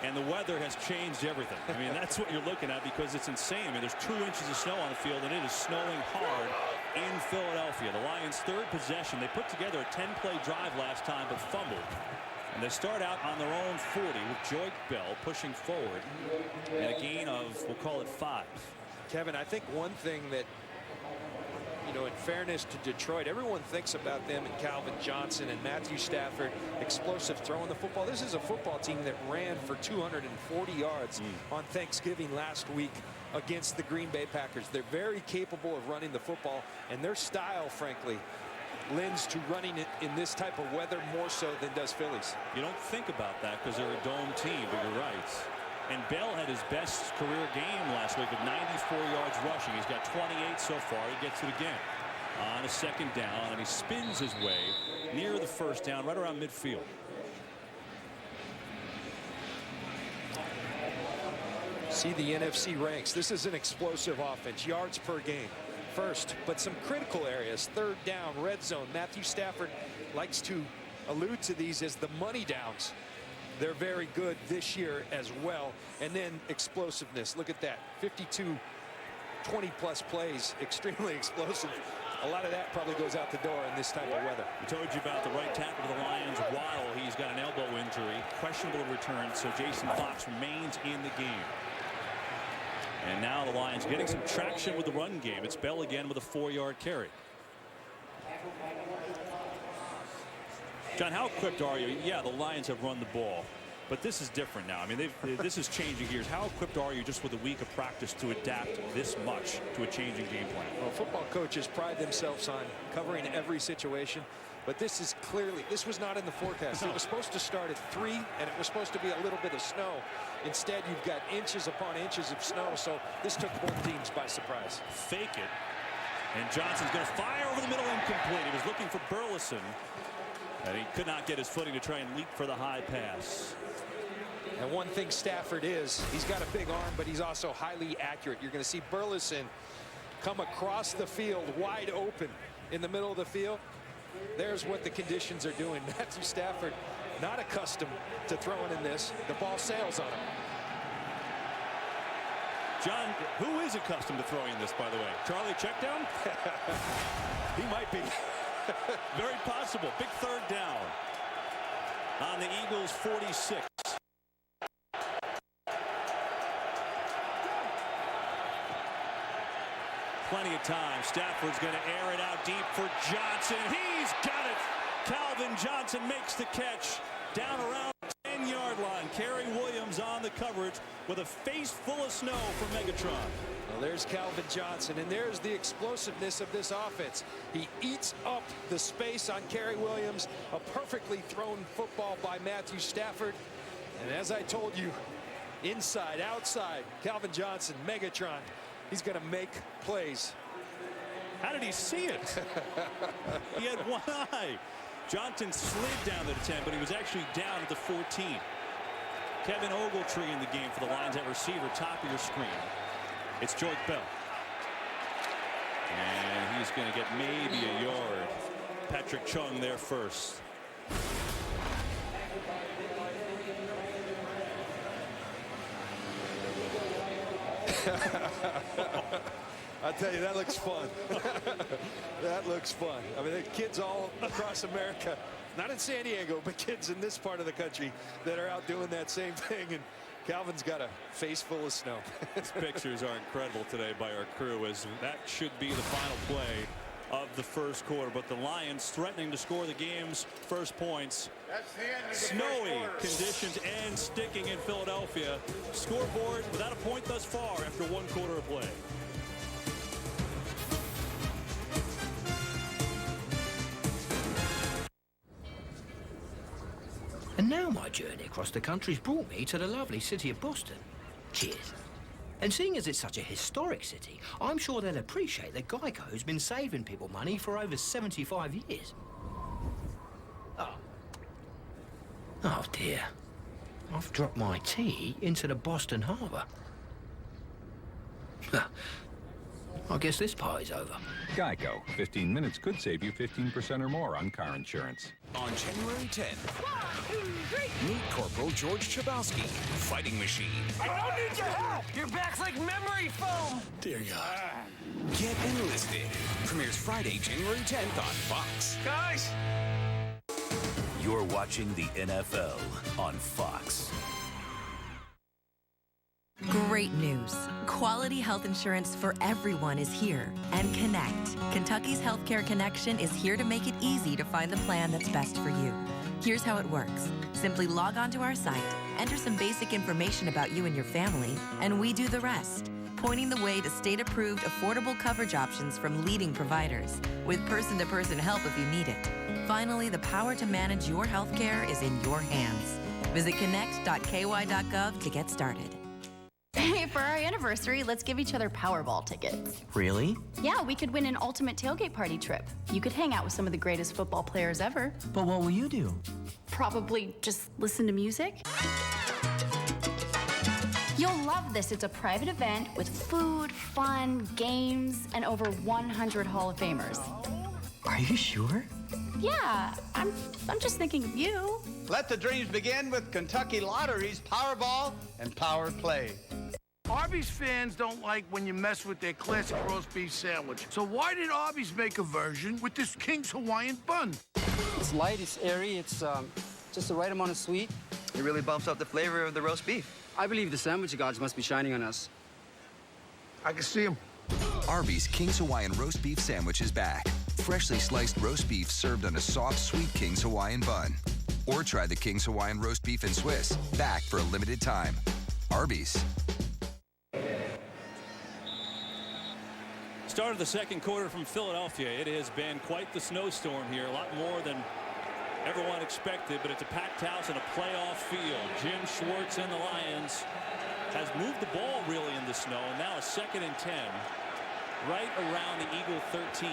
Speaker 4: And the weather has changed everything. I mean, that's what you're looking at, because it's insane. I mean, there's 2 inches of snow on the field, and it is snowing hard in Philadelphia. The Lions' 3rd possession. They put together a 10-play drive last time, but fumbled. And they start out on their own 40 with Joy Bell pushing forward. And a gain of, we'll call it 5.
Speaker 17: Kevin, I think one thing that, you know, in fairness to Detroit, everyone thinks about them and Calvin Johnson and Matthew Stafford, explosive throwing the football. This is a football team that ran for 240 yards on Thanksgiving last week against the Green Bay Packers. They're very capable of running the football, and their style, frankly, lends to running it in this type of weather more so than does Phillies.
Speaker 4: You don't think about that because they're a dome team, but you're right. And Bell had his best career game last week with 94 yards rushing. He's got 28 so far. He gets it again on a 2nd down, and he spins his way near the 1st down, right around midfield.
Speaker 17: See the NFC ranks. This is an explosive offense. Yards per game. First, but some critical areas. 3rd down, red zone. Matthew Stafford likes to allude to these as the money downs. They're very good this year as well. And then explosiveness. Look at that. 52 20-plus plays. Extremely explosive. A lot of that probably goes out the door in this type of weather.
Speaker 4: I told you about the right tackle of the Lions, Waddle. He's got an elbow injury. Questionable return, so Jason Fox remains in the game. And now the Lions getting some traction with the run game. It's Bell again with a 4-yard carry. John, how equipped are you? Yeah, the Lions have run the ball, but this is different now. I mean, this is changing gears. How equipped are you just with a week of practice to adapt this much to a changing game plan?
Speaker 17: Well, football coaches pride themselves on covering every situation, but this is clearly, this was not in the forecast. It was supposed to start at 3, and it was supposed to be a little bit of snow. Instead, you've got inches upon inches of snow, so this took both teams by surprise.
Speaker 4: Fake it, and Johnson's going to fire over the middle, incomplete. He was looking for Burleson, and he could not get his footing to try and leap for the high pass.
Speaker 17: And one thing Stafford is, he's got a big arm, but he's also highly accurate. You're going to see Burleson come across the field wide open in the middle of the field. There's what the conditions are doing. Matthew Stafford not accustomed to throwing in this. The ball sails on him.
Speaker 4: John, who is accustomed to throwing this, by the way? Charlie Checkdown?
Speaker 17: He might be.
Speaker 4: Very possible. Big 3rd down on the Eagles' 46. Plenty of time. Stafford's going to air it out deep for Johnson. He's got it. Calvin Johnson makes the catch down around the 10-yard line. Kerry Williams on the coverage with a face full of snow for Megatron.
Speaker 17: Well, there's Calvin Johnson, and there's the explosiveness of this offense. He eats up the space on Kerry Williams. A perfectly thrown football by Matthew Stafford. And as I told you, inside, outside, Calvin Johnson, Megatron. He's going to make plays.
Speaker 4: How did he see it? He had one eye. Johnson slid down to the 10, but he was actually down at the 14. Kevin Ogletree in the game for the Lions at receiver, top of your screen. It's Joy Bell. And he's going to get maybe a yard. Patrick Chung there first.
Speaker 17: I'll tell you, that looks fun. That looks fun. I mean, there are kids all across America, not in San Diego, but kids in this part of the country that are out doing that same thing. And Calvin's got a face full of snow.
Speaker 4: These pictures are incredible today by our crew, as that should be the final play of the first quarter. But the Lions threatening to score the game's first points.
Speaker 3: That's the end of the
Speaker 4: Snowy
Speaker 3: first
Speaker 4: conditions and sticking in Philadelphia. Scoreboard without a point thus far after 1 quarter of play.
Speaker 6: And now my journey across the country's brought me to the lovely city of Boston. Cheers. And seeing as it's such a historic city, I'm sure they'll appreciate that Geico's been saving people money for over 75 years. Oh dear. I've dropped my tea into the Boston Harbor. I guess this party's over.
Speaker 9: Geico. 15 minutes could save you 15% or more on car insurance.
Speaker 16: On January 10th, meet Corporal George Chabowski, fighting machine.
Speaker 10: I don't need your help! Your back's like memory foam!
Speaker 16: Dear God. Get Enlisted. Premieres Friday, January 10th on Fox.
Speaker 10: Guys!
Speaker 11: You're watching the NFL on Fox.
Speaker 13: Great news. Quality health insurance for everyone is here. And Connect, Kentucky's Healthcare Connection, is here to make it easy to find the plan that's best for you. Here's how it works. Simply log on to our site, enter some basic information about you and your family, and we do the rest, pointing the way to state-approved, affordable coverage options from leading providers, with person-to-person help if you need it. Finally, the power to manage your healthcare is in your hands. Visit connect.ky.gov to get started.
Speaker 22: Hey, for our anniversary, let's give each other Powerball tickets.
Speaker 6: Really?
Speaker 22: Yeah, we could win an ultimate tailgate party trip. You could hang out with some of the greatest football players ever.
Speaker 6: But what will you do?
Speaker 22: Probably just listen to music. You'll love this. It's a private event with food, fun, games, and over 100 Hall of Famers.
Speaker 6: Are you sure?
Speaker 22: Yeah, I'm just thinking of you.
Speaker 23: Let the dreams begin with Kentucky Lottery's Powerball and Power Play.
Speaker 24: Arby's fans don't like when you mess with their classic roast beef sandwich. So why did Arby's make a version with this King's Hawaiian bun?
Speaker 25: It's light, it's airy, it's just the right amount of sweet.
Speaker 26: It really bumps up the flavor of the roast beef.
Speaker 25: I believe the sandwich gods must be shining on us.
Speaker 24: I can see them.
Speaker 27: Arby's King's Hawaiian roast beef sandwich is back. Freshly sliced roast beef served on a soft, sweet King's Hawaiian bun. Or try the King's Hawaiian roast beef and Swiss, back for a limited time. Arby's.
Speaker 4: Start of the second quarter from Philadelphia. It has been quite the snowstorm here, a lot more than everyone expected, but it's a packed house and a playoff field. Jim Schwartz and the Lions has moved the ball really in the snow, and now a 2nd and 10 right around the Eagle 13.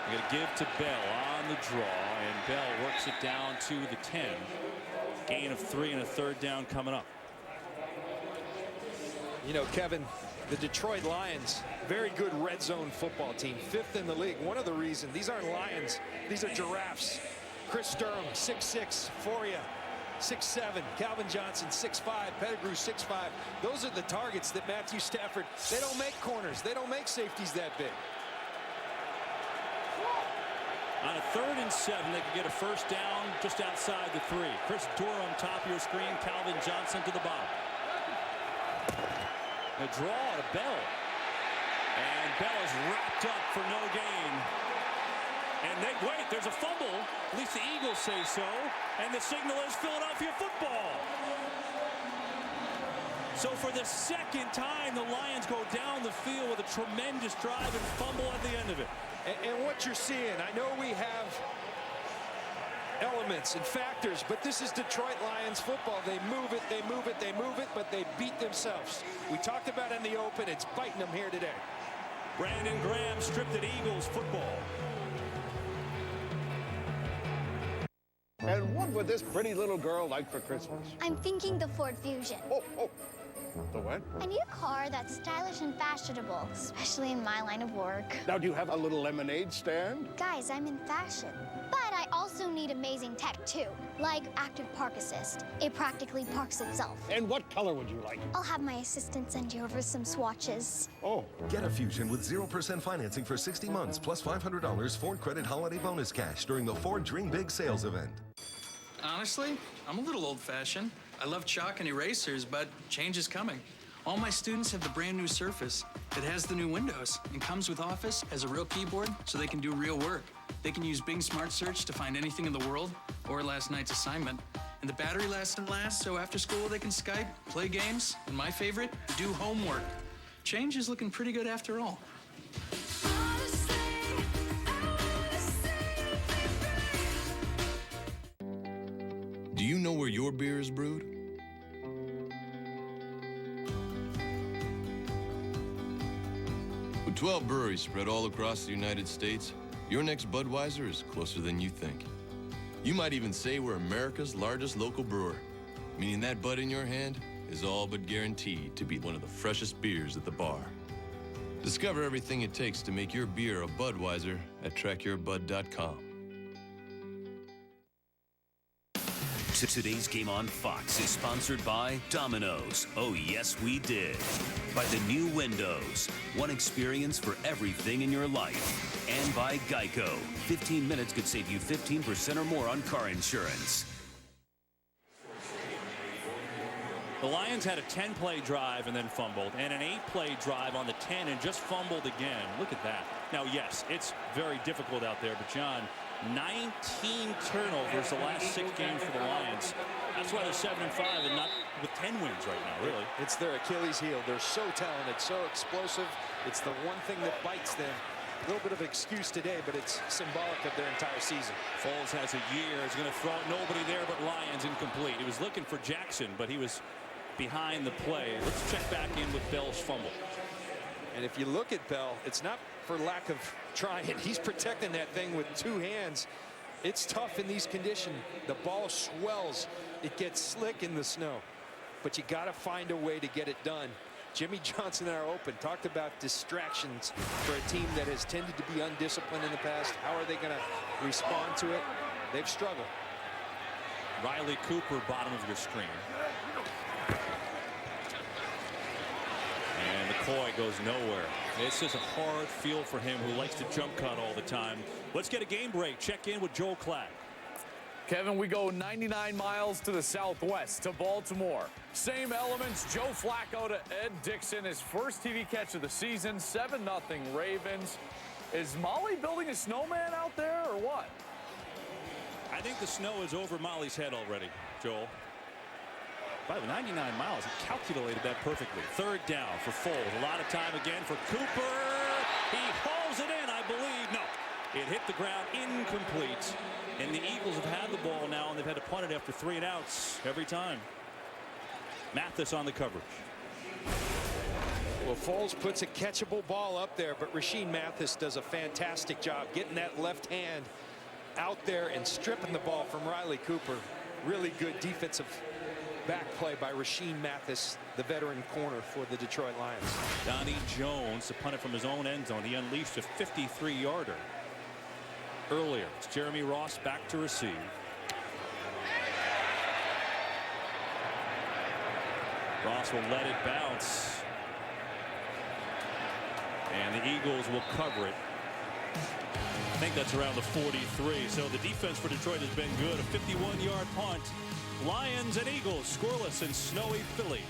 Speaker 4: They're going to give to Bell on the draw, and Bell works it down to the 10. Gain of 3 and a 3rd down coming up.
Speaker 17: You know, Kevin, the Detroit Lions, very good red zone football team, 5th in the league. One of the reasons, these aren't lions, these are giraffes. Chris Durham, 6'6", Foria, 6'7", Calvin Johnson, 6'5", Pettigrew, 6'5". Those are the targets that Matthew Stafford, they don't make corners, they don't make safeties that big.
Speaker 4: On a 3rd and 7, they could get a 1st down just outside the 3. Chris Durham, top of your screen, Calvin Johnson to the bottom. The draw to Bell. And Bell is wrapped up for no gain. And wait, there's a fumble. At least the Eagles say so. And the signal is Philadelphia football. So for the 2nd time, the Lions go down the field with a tremendous drive and fumble at the end of it.
Speaker 17: And what you're seeing, I know we have elements and factors, but this is Detroit Lions football. They move it, they move it, they move it, but they beat themselves. We talked about in the open, it's biting them here today.
Speaker 4: Brandon Graham stripped at Eagles football.
Speaker 30: And what would this pretty little girl like for Christmas?
Speaker 31: I'm thinking the Ford Fusion.
Speaker 30: The what?
Speaker 31: I need a car that's stylish and fashionable, especially in my line of work.
Speaker 30: Now, do you have a little lemonade stand?
Speaker 31: Guys, I'm in fashion. But I also need amazing tech, too. Like Active Park Assist. It practically parks itself.
Speaker 30: And what color would you like?
Speaker 31: I'll have my assistant send you over some swatches.
Speaker 30: Oh.
Speaker 1: Get a Fusion with 0% financing for 60 months plus $500 Ford Credit Holiday Bonus Cash during the Ford Dream Big sales event.
Speaker 2: Honestly, I'm a little old-fashioned. I love chalk and erasers, but change is coming. All my students have the brand new Surface. It has the new Windows and comes with Office, has a real keyboard so they can do real work. They can use Bing Smart Search to find anything in the world or last night's assignment. And the battery lasts and lasts, so after school they can Skype, play games, and my favorite, do homework. Change is looking pretty good after all.
Speaker 5: Do you know where your beer is brewed? With 12 breweries spread all across the United States, your next Budweiser is closer than you think. You might even say we're America's largest local brewer, meaning that Bud in your hand is all but guaranteed to be one of the freshest beers at the bar. Discover everything it takes to make your beer a Budweiser at trackyourbud.com.
Speaker 11: Today's game on Fox is sponsored by Domino's. Oh, yes, we did. By the new Windows. One experience for everything in your life. And by Geico. 15 minutes could save you 15% or more on car insurance.
Speaker 4: The Lions had a 10-play drive and then fumbled, and an 8-play drive on the 10 and just fumbled again. Look at that. Now, yes, it's very difficult out there, but John, 19 turnovers the last 6 games for the Lions. That's why they're 7-5 and not with 10 wins right now, really.
Speaker 17: It's their Achilles heel. They're so talented, so explosive. It's the one thing that bites them. A little bit of an excuse today, but it's symbolic of their entire season.
Speaker 4: Foles has a year. He's going to throw it. Nobody there but Lions, incomplete. He was looking for Jackson, but he was behind the play. Let's check back in with Bell's fumble.
Speaker 17: And if you look at Bell, it's not for lack of trying. He's protecting that thing with 2 hands. It's tough in these conditions. The ball swells. It gets slick in the snow. But you got to find a way to get it done. Jimmy Johnson and I are open. Talked about distractions for a team that has tended to be undisciplined in the past. How are they going to respond to it? They've struggled.
Speaker 4: Riley Cooper, bottom of your screen. And McCoy goes nowhere. This is a hard field for him, who likes to jump cut all the time. Let's get a game break. Check in with Joel Klatt.
Speaker 7: Kevin, we go 99 miles to the southwest, to Baltimore. Same elements, Joe Flacco to Ed Dixon, his first TV catch of the season, 7-0 Ravens. Is Molly building a snowman out there, or what?
Speaker 4: I think the snow is over Molly's head already, Joel. By the 99 miles, he calculated that perfectly. 3rd down for Foles. A lot of time again for Cooper. He hauls it in, I believe. No, it hit the ground, incomplete. And the Eagles have had the ball now, and they've had to punt it after 3 and outs every time. Mathis on the coverage.
Speaker 17: Well, Foles puts a catchable ball up there, but Rasheed Mathis does a fantastic job getting that left hand out there and stripping the ball from Riley Cooper. Really good defensive back play by Rasheed Mathis, the veteran corner for the Detroit Lions.
Speaker 4: Donnie Jones to punt it from his own end zone. He unleashed a 53-yarder earlier. It's Jeremy Ross back to receive. Ross will let it bounce. And the Eagles will cover it. I think that's around the 43. So the defense for Detroit has been good. A 51-yard punt. Lions and Eagles scoreless in snowy Philly.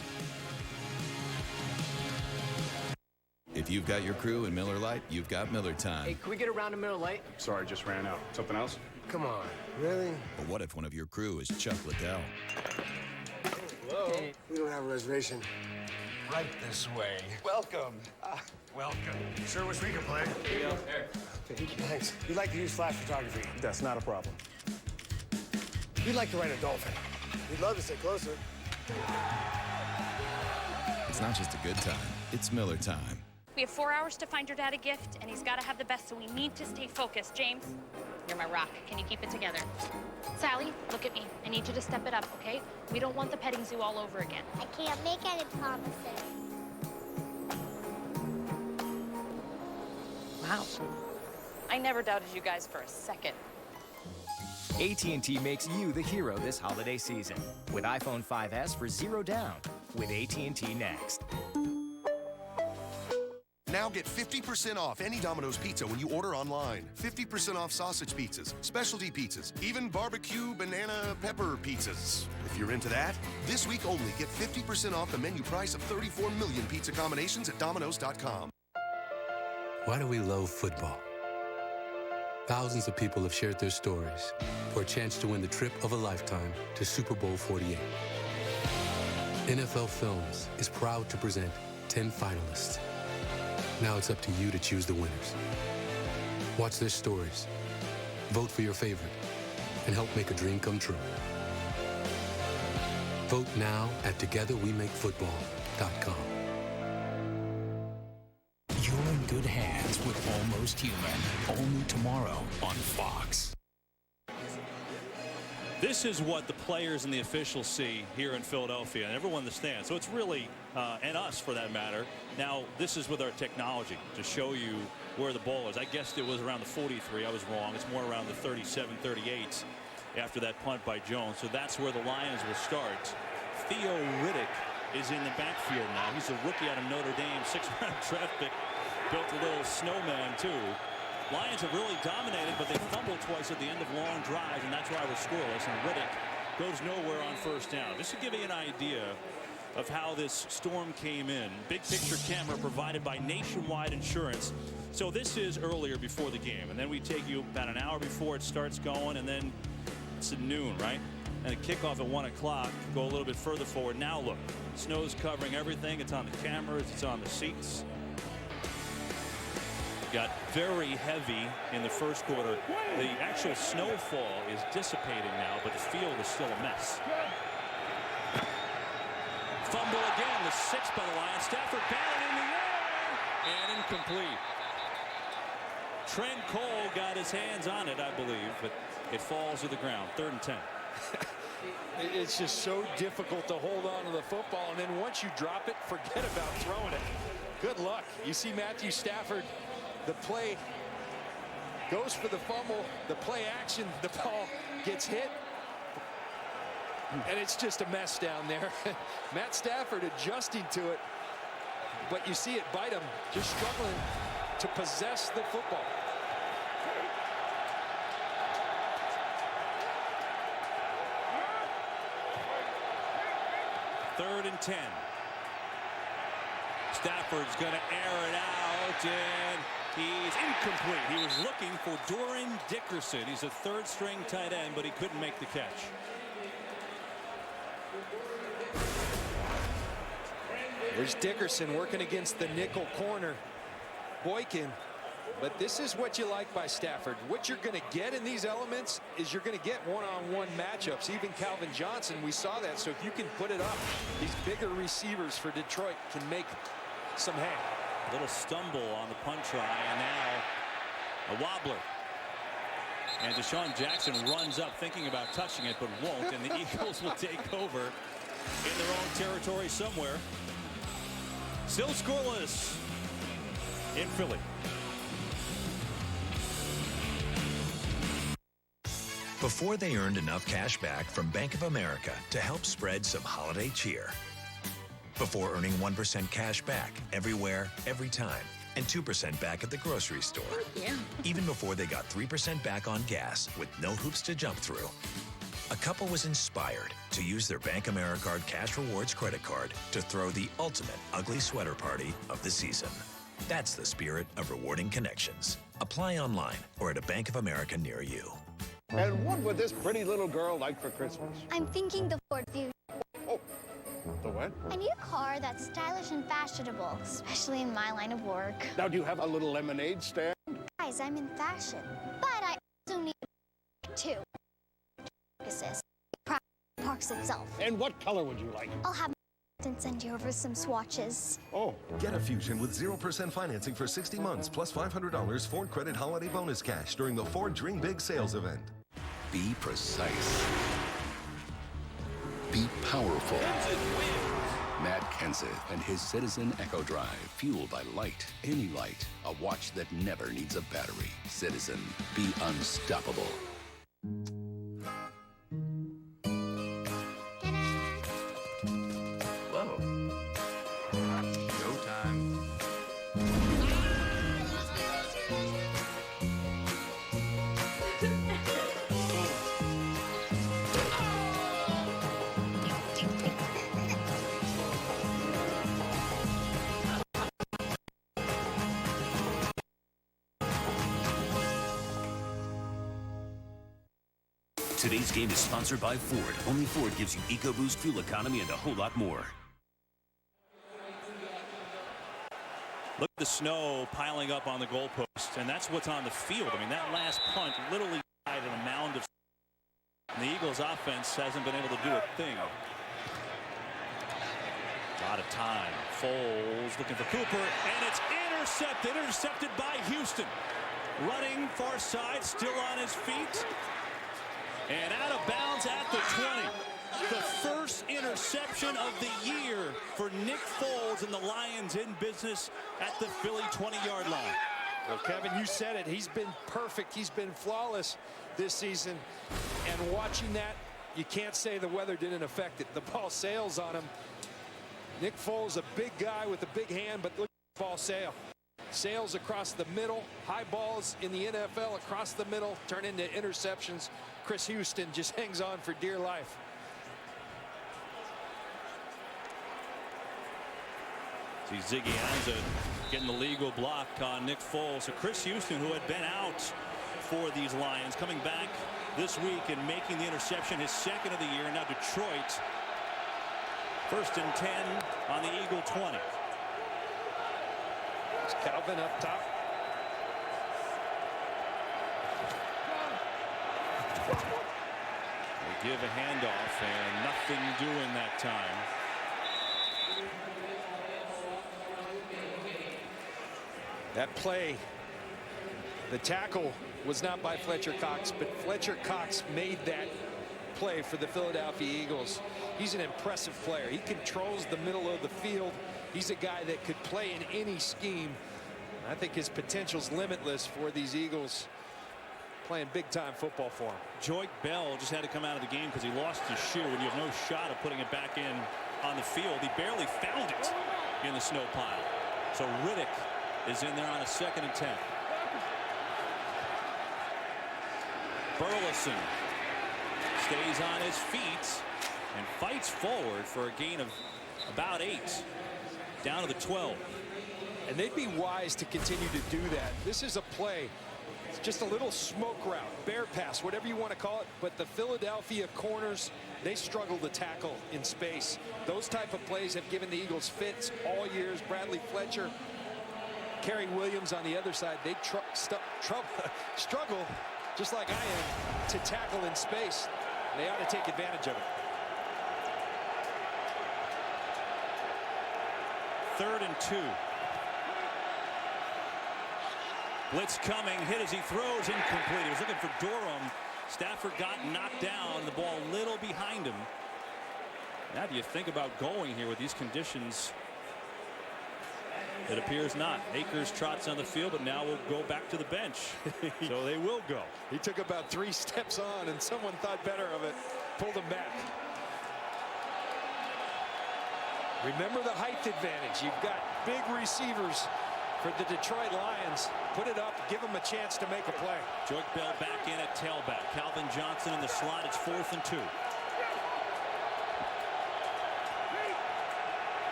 Speaker 8: If you've got your crew in Miller Lite, you've got Miller time.
Speaker 12: Hey, can we get around to Miller Lite?
Speaker 30: Sorry, just ran out. Something else?
Speaker 12: Come on, really?
Speaker 8: But what if one of your crew is Chuck Liddell?
Speaker 12: Hello? Hey, we don't have a reservation. Right this way.
Speaker 24: Welcome. Welcome. Sure wish we could play.
Speaker 12: Here you go. There. Thank you. Thanks. We like to use flash photography.
Speaker 30: That's not a problem.
Speaker 12: We'd like to ride a dolphin. We'd love to sit closer.
Speaker 8: It's not just a good time, it's Miller time.
Speaker 14: We have 4 hours to find your dad a gift, and he's got to have the best, so we need to stay focused. James, you're my rock. Can you keep it together? Sally, look at me. I need you to step it up, okay? We don't want the petting zoo all over again.
Speaker 31: I can't make any promises.
Speaker 14: Wow. I never doubted you guys for a second.
Speaker 3: AT&T makes you the hero this holiday season. With iPhone 5S for $0 down. With AT&T Next.
Speaker 9: Now get 50% off any Domino's pizza when you order online. 50% off sausage pizzas, specialty pizzas, even barbecue banana pepper pizzas. If you're into that, this week only, get 50% off the menu price of 34 million pizza combinations at Domino's.com.
Speaker 10: Why do we love football? Thousands of people have shared their stories for a chance to win the trip of a lifetime to Super Bowl 48. NFL Films is proud to present 10 finalists. Now it's up to you to choose the winners. Watch their stories, vote for your favorite, and help make a dream come true. Vote now at TogetherWeMakeFootball.com.
Speaker 15: You're in good hands with Almost Human. Only tomorrow on Fox.
Speaker 4: This is what the players and the officials see here in Philadelphia, and everyone in the stands. So it's really, and us for that matter. Now, this is with our technology to show you where the ball is. I guessed it was around the 43. I was wrong. It's more around the 37, 38 after that punt by Jones. So that's where the Lions will start. Theo Riddick is in the backfield now. He's a rookie out of Notre Dame, 6th-round draft pick. Built a little snowman, too. Lions have really dominated, but they fumbled twice at the end of long drives, and that's why we're scoreless. And Riddick goes nowhere on first down. This will give you an idea of how this storm came in. Big picture camera provided by Nationwide Insurance. So this is earlier before the game, and then we take you about an hour before it starts going, and then it's at noon, right? And the kickoff at 1 o'clock. Go a little bit further forward. Now look, snow's covering everything. It's on the cameras. It's on the seats. Got very heavy in the first quarter. The actual snowfall is dissipating now, but the field is still a mess. Fumble again, the 6th by the Lions. Stafford batted in the air and incomplete. Trent Cole got his hands on it, I believe, but it falls to the ground. 3rd and 10.
Speaker 17: It's just so difficult to hold on to the football, and then once you drop it, forget about throwing it. Good luck. You see Matthew Stafford. The play goes for the fumble, the play action, the ball gets hit, and it's just a mess down there. Matt Stafford adjusting to it, but you see it bite him, just struggling to possess the football.
Speaker 4: Third and 10. Stafford's going to air it out, and he's incomplete. He was looking for Doran Dickerson. He's a 3rd-string tight end, but he couldn't make the catch.
Speaker 17: There's Dickerson working against the nickel corner. Boykin. But this is what you like by Stafford. What you're going to get in these elements is you're going to get one-on-one matchups. Even Calvin Johnson, we saw that. So if you can put it up, these bigger receivers for Detroit can make some hay.
Speaker 4: A little stumble on the punt try, and now a wobbler. And Deshaun Jackson runs up thinking about touching it, but won't, and the Eagles will take over in their own territory somewhere. Still scoreless in Philly.
Speaker 16: Before they earned enough cash back from Bank of America to help spread some holiday cheer. Before earning 1% cash back everywhere, every time, and 2% back at the grocery store.
Speaker 18: Yeah.
Speaker 16: Even before they got 3% back on gas with no hoops to jump through. A couple was inspired to use their Bank AmeriCard Cash Rewards credit card to throw the ultimate ugly sweater party of the season. That's the spirit of rewarding connections. Apply online or at a Bank of America near you.
Speaker 30: And what would this pretty little girl like for Christmas?
Speaker 31: I'm thinking the Ford Fusion.
Speaker 30: Oh, the what?
Speaker 31: I need a car that's stylish and fashionable, especially in my line of work.
Speaker 30: Now, do you have a little lemonade stand?
Speaker 31: Guys, I'm in fashion, but I also need a too. Parks itself.
Speaker 30: And what color would you like?
Speaker 31: I'll have and send you over some swatches.
Speaker 30: Oh.
Speaker 1: Get a Fusion with 0% financing for 60 months plus $500 Ford Credit Holiday Bonus Cash during the Ford Dream Big sales event.
Speaker 19: Be precise. Be powerful. Matt Kenseth and his Citizen Echo Drive, fueled by light. Any light. A watch that never needs a battery. Citizen. Be unstoppable.
Speaker 11: Today's game is sponsored by Ford. Only Ford gives you EcoBoost fuel economy and a whole lot more.
Speaker 4: Look at the snow piling up on the goalpost, and that's what's on the field. I mean, that last punt literally died in a mound of. And the Eagles offense hasn't been able to do a thing. A lot of time. Foles looking for Cooper, and it's intercepted by Houston. Running far side, still on his feet, and out of bounds at the 20. The first interception of the year for Nick Foles and the Lions in business at the Philly 20-yard line.
Speaker 17: Well, Kevin, you said it. He's been perfect. He's been flawless this season. And watching that, you can't say the weather didn't affect it. The ball sails on him. Nick Foles, a big guy with a big hand, but look at the ball sail. Sails across the middle. High balls in the NFL across the middle turn into interceptions. Chris Houston just hangs on for dear life.
Speaker 4: See Ziggy Ansah getting the legal block on Nick Foles. So Chris Houston, who had been out for these Lions, coming back this week and making the interception, his second of the year. Now Detroit, 1st and 10 on the Eagle 20.
Speaker 17: It's Calvin up top.
Speaker 4: They give a handoff and nothing doing that time.
Speaker 17: That play, the tackle was not by Fletcher Cox, but Fletcher Cox made that play for the Philadelphia Eagles. He's an impressive player. He controls the middle of the field. He's a guy that could play in any scheme. I think his potential's limitless for these Eagles, playing big-time football for him.
Speaker 4: Joyke Bell just had to come out of the game because he lost his shoe, and you have no shot of putting it back in on the field. He barely found it in the snow pile. So Riddick is in there on a 2nd and 10. Burleson stays on his feet and fights forward for a gain of about 8, down to the 12.
Speaker 17: And they'd be wise to continue to do that. This is a play. It's just a little smoke route, bear pass, whatever you want to call it. But the Philadelphia corners, they struggle to tackle in space. Those type of plays have given the Eagles fits all years. Bradley Fletcher, Kerry Williams on the other side, they struggle, just like I am, to tackle in space. They ought to take advantage of it.
Speaker 4: 3rd and 2. Blitz coming, hit as he throws, incomplete. He was looking for Durham. Stafford got knocked down, the ball a little behind him. Now do you think about going here with these conditions? It appears not. Akers trots on the field, but now we'll go back to the bench. So they will go.
Speaker 17: He took about 3 steps on, and someone thought better of it, pulled him back. Remember the height advantage. You've got big receivers for the Detroit Lions. Put it up, give them a chance to make a play.
Speaker 4: Joyke Bell back in at tailback. Calvin Johnson in the slot. It's 4th and 2.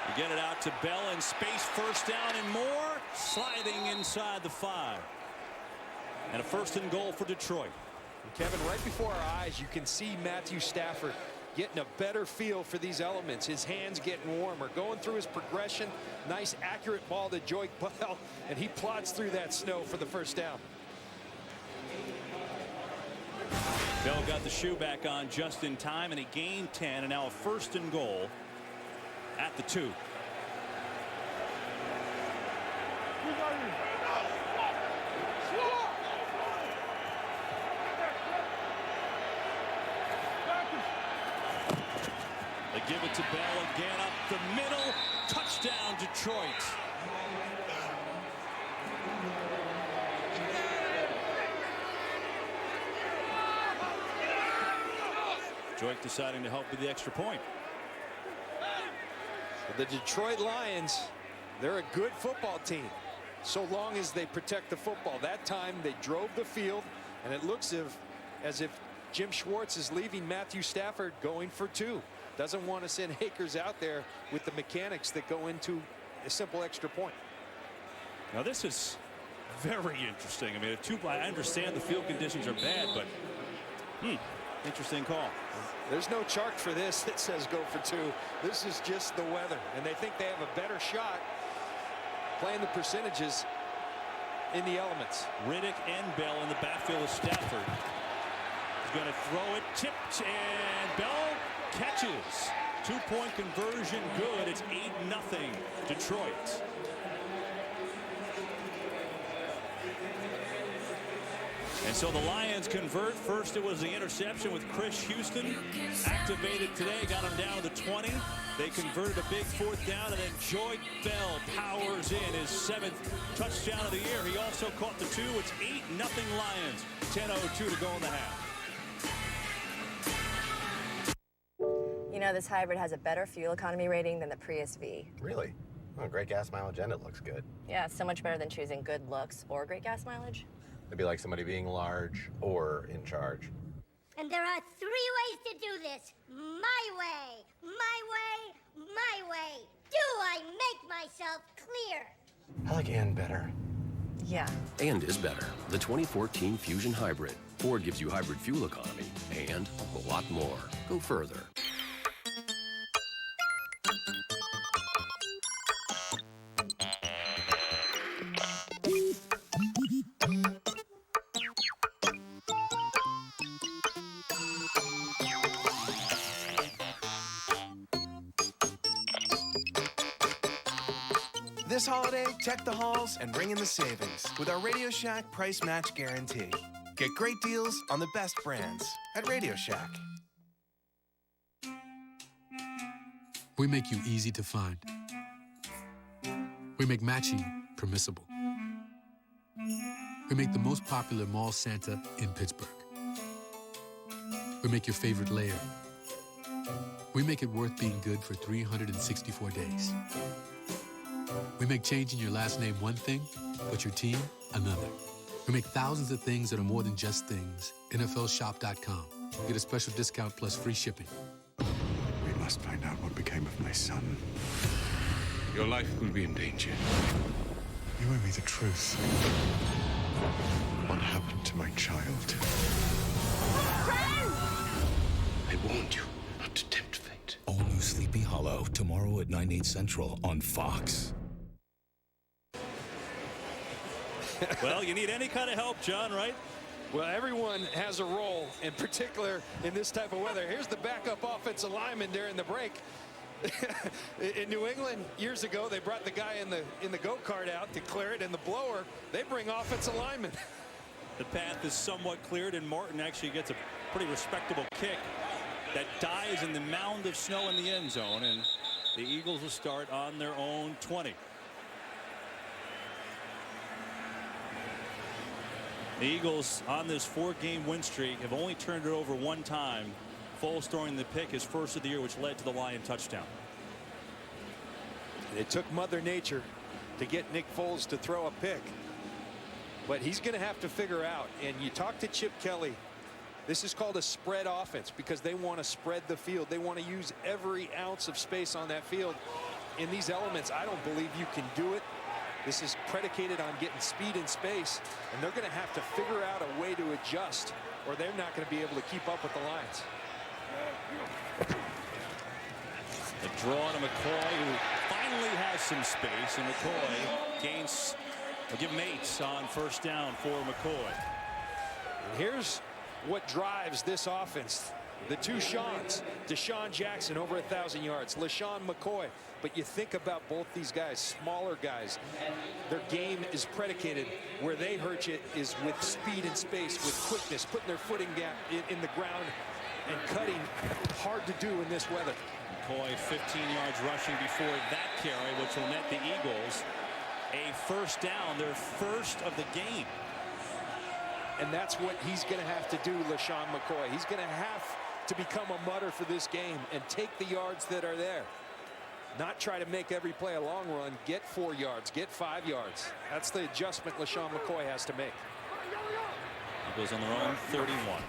Speaker 4: You get it out to Bell in space, 1st down and more, sliding inside the 5. And a 1st and goal for Detroit.
Speaker 17: And Kevin, right before our eyes, you can see Matthew Stafford getting a better feel for these elements. His hands getting warmer, going through his progression. Nice, accurate ball to Joyke Bell, and he plods through that snow for the 1st down.
Speaker 4: Bell got the shoe back on just in time, and he gained 10, and now a 1st and goal at the 2. They give it to Bell again up the middle. Touchdown, Detroit. Joyke deciding to help with the extra point.
Speaker 17: The Detroit Lions, they're a good football team, so long as they protect the football. That time they drove the field, and it looks as if Jim Schwartz is leaving Matthew Stafford going for 2. Doesn't want to send Akers out there with the mechanics that go into a simple extra point.
Speaker 4: Now this is very interesting. I mean, I understand the field conditions are bad, but interesting call.
Speaker 17: There's no chart for this that says go for 2. This is just the weather, and they think they have a better shot playing the percentages in the elements.
Speaker 4: Riddick and Bell in the backfield of Stafford. He's going to throw it, tipped, and Bell catches. 2-point conversion, good. It's 8-0 Detroit. And so the Lions convert. First it was the interception with Chris Houston. Activated today, got him down to the 20. They converted a big 4th down, and then Joy Bell powers in his 7th touchdown of the year. He also caught the 2. It's 8-0 Lions. 10:02 to go in the half.
Speaker 6: You know, this hybrid has a better fuel economy rating than the Prius V.
Speaker 13: Really? Oh, great gas mileage, and it looks good.
Speaker 6: Yeah, it's so much better than choosing good looks or great gas mileage.
Speaker 13: It'd be like somebody being large or in charge.
Speaker 18: And there are 3 ways to do this. My way, my way, my way. Do I make myself clear?
Speaker 13: I like and better.
Speaker 6: Yeah.
Speaker 20: And is better. The 2014 Fusion Hybrid. Ford gives you hybrid fuel economy and a lot more. Go further.
Speaker 21: This holiday, check the halls and ring in the savings with our Radio Shack Price Match Guarantee. Get great deals on the best brands at Radio Shack.
Speaker 10: We make you easy to find. We make matching permissible. We make the most popular mall Santa in Pittsburgh. We make your favorite layer. We make it worth being good for 364 days. We make changing your last name one thing, but your team another. We make thousands of things that are more than just things. NFLshop.com. Get a special discount plus free shipping.
Speaker 22: We must find out what became of my son. Your life will be in danger. You owe me the truth. What happened to my child?
Speaker 15: I warned you not to tempt fate. All new Sleepy Hollow, tomorrow at 9/8 Central on Fox.
Speaker 4: Well, you need any kind of help, John, right?
Speaker 17: Well, everyone has a role, in particular in this type of weather. Here's the backup offensive lineman during the break. In New England years ago, they brought the guy in the go-kart out to clear it, and the blower, they bring offensive linemen.
Speaker 4: The path is somewhat cleared, and Martin actually gets a pretty respectable kick that dies in the mound of snow in the end zone, and the Eagles will start on their own 20. The Eagles on this 4-game win streak have only turned it over one time. Foles throwing the pick, his first of the year, which led to the Lion touchdown.
Speaker 17: It took Mother Nature to get Nick Foles to throw a pick. But he's going to have to figure out, and you talk to Chip Kelly, this is called a spread offense because they want to spread the field. They want to use every ounce of space on that field. In these elements, I don't believe you can do it. This is predicated on getting speed and space, and they're going to have to figure out a way to adjust, or they're not going to be able to keep up with the Lions.
Speaker 4: The draw to McCoy, who finally has some space, and McCoy gains, will give mates on first down for McCoy.
Speaker 17: And here's what drives this offense. The two Seans, DeSean Jackson over 1,000 yards, LaShawn McCoy. But you think about both these guys, smaller guys, their game is predicated where they hurt you is with speed and space, with quickness, putting their footing gap in the ground and cutting. Hard to do in this weather.
Speaker 4: McCoy 15 yards rushing before that carry, which will net the Eagles a first down, their first of the game.
Speaker 17: And that's what he's going to have to do, LaShawn McCoy. He's going to have to become a mutter for this game and take the yards that are there. Not try to make every play a long run. Get 4 yards, get 5 yards. That's the adjustment LaShawn McCoy has to make.
Speaker 4: Eagles on their own 31.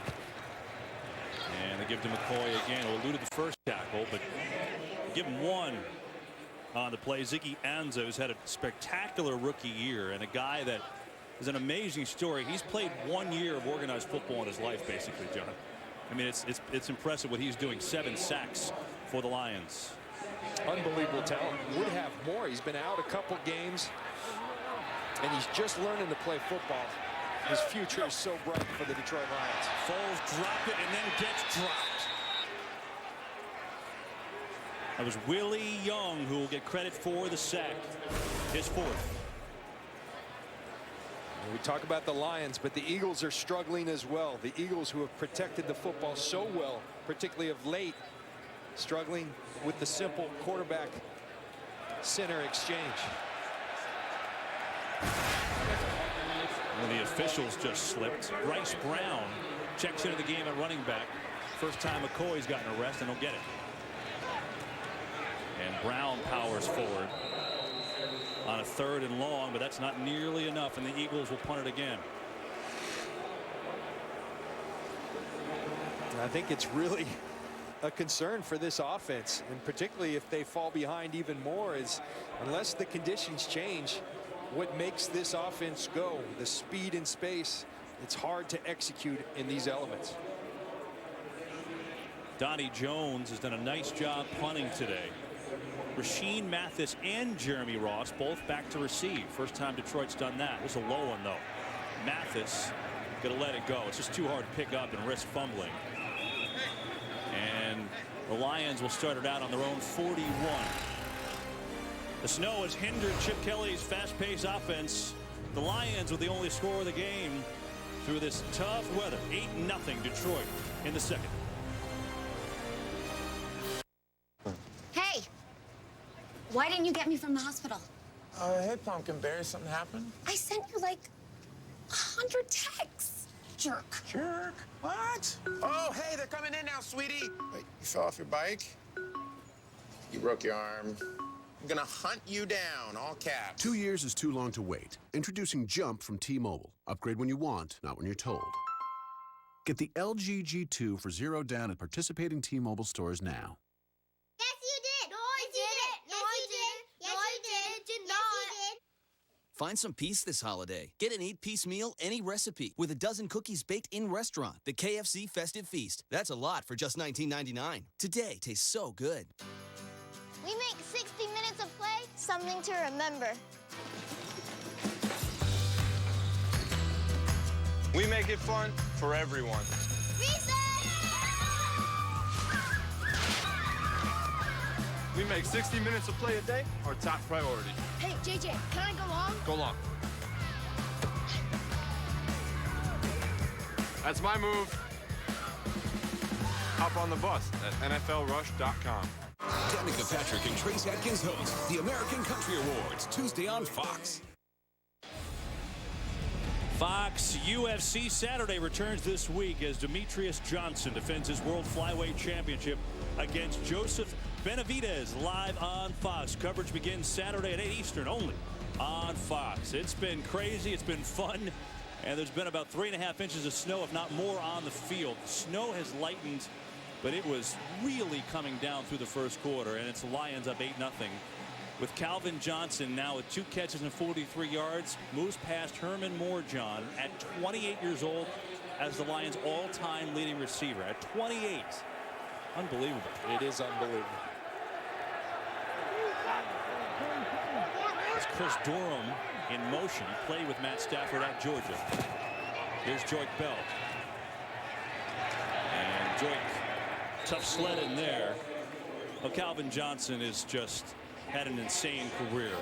Speaker 4: And they give to McCoy again, who eluded the first tackle, but give him one on the play. Ziggy Ansah has had a spectacular rookie year, and a guy that is an amazing story. He's played 1 year of organized football in his life, basically, John. I mean, it's impressive what he's doing. 7 sacks for the Lions.
Speaker 17: Unbelievable talent. Would have more. He's been out a couple games, and he's just learning to play football. His future is so bright for the Detroit Lions.
Speaker 4: Foles dropped it and then gets dropped. That was Willie Young who will get credit for the sack. His 4th.
Speaker 17: We talk about the Lions, but the Eagles are struggling as well. The Eagles, who have protected the football so well, particularly of late, struggling with the simple quarterback center exchange.
Speaker 4: Well, the officials just slipped. Bryce Brown checks into the game at running back. First time McCoy's gotten a rest, and he'll get it. And Brown powers forward on a 3rd and long, but that's not nearly enough, and the Eagles will punt it again.
Speaker 17: I think it's really a concern for this offense, and particularly if they fall behind even more, is unless the conditions change, what makes this offense go, the speed and space, it's hard to execute in these elements.
Speaker 4: Donnie Jones has done a nice job punting today. Rashean Mathis and Jeremy Ross both back to receive. First time Detroit's done that. It was a low one, though. Mathis gonna let it go. It's just too hard to pick up and risk fumbling. And the Lions will start it out on their own 41. The snow has hindered Chip Kelly's fast-paced offense. The Lions with the only score of the game through this tough weather. 8-0 Detroit in the 2nd.
Speaker 2: Hey, why didn't you get me from the hospital?
Speaker 5: Hey, Pumpkinberry, something happened?
Speaker 2: I sent you like 100 texts. Jerk.
Speaker 5: Jerk? What? Oh, hey, they're coming in now, sweetie. Wait, you fell off your bike? You broke your arm. I'm gonna hunt you down, all caps.
Speaker 7: 2 years is too long to wait. Introducing Jump from T-Mobile. Upgrade when you want, not when you're told. Get the LG G2 for $0 down at participating T-Mobile stores now.
Speaker 18: Yes, you did. No, I didn't. No, I didn't. Yes, you did. Did not.
Speaker 12: Find some peace this holiday. Get an 8-piece meal, any recipe, with a dozen cookies baked in-restaurant. The KFC Festive Feast. That's a lot for just $19.99. Today tastes so good.
Speaker 31: We make 60 minutes of play something to remember.
Speaker 5: We make it fun for everyone. We make 60 minutes of play a day our top priority.
Speaker 31: Hey, JJ, can I go long?
Speaker 5: Go long. That's my move. Hop on the bus at NFLRush.com.
Speaker 15: Danica Patrick and Trace Adkins host the American Country Awards, Tuesday on Fox.
Speaker 4: Fox UFC Saturday returns this week as Demetrius Johnson defends his World Flyweight Championship against Joseph Benavidez, live on Fox. Coverage begins Saturday at 8 Eastern only on Fox. It's been crazy. It's been fun. And there's been about 3.5 inches of snow, if not more, on the field. Snow has lightened, but it was really coming down through the first quarter, and it's Lions up 8-0. With Calvin Johnson now with 2 catches and 43 yards, moves past Herman Moorjohn at 28 years old as the Lions' all-time leading receiver at 28. Unbelievable.
Speaker 17: It is unbelievable.
Speaker 4: It's Chris Durham in motion. He played with Matt Stafford at Georgia. Here's Joique Bell. And Joique, tough sled in there. Well, Calvin Johnson is just had an insane career.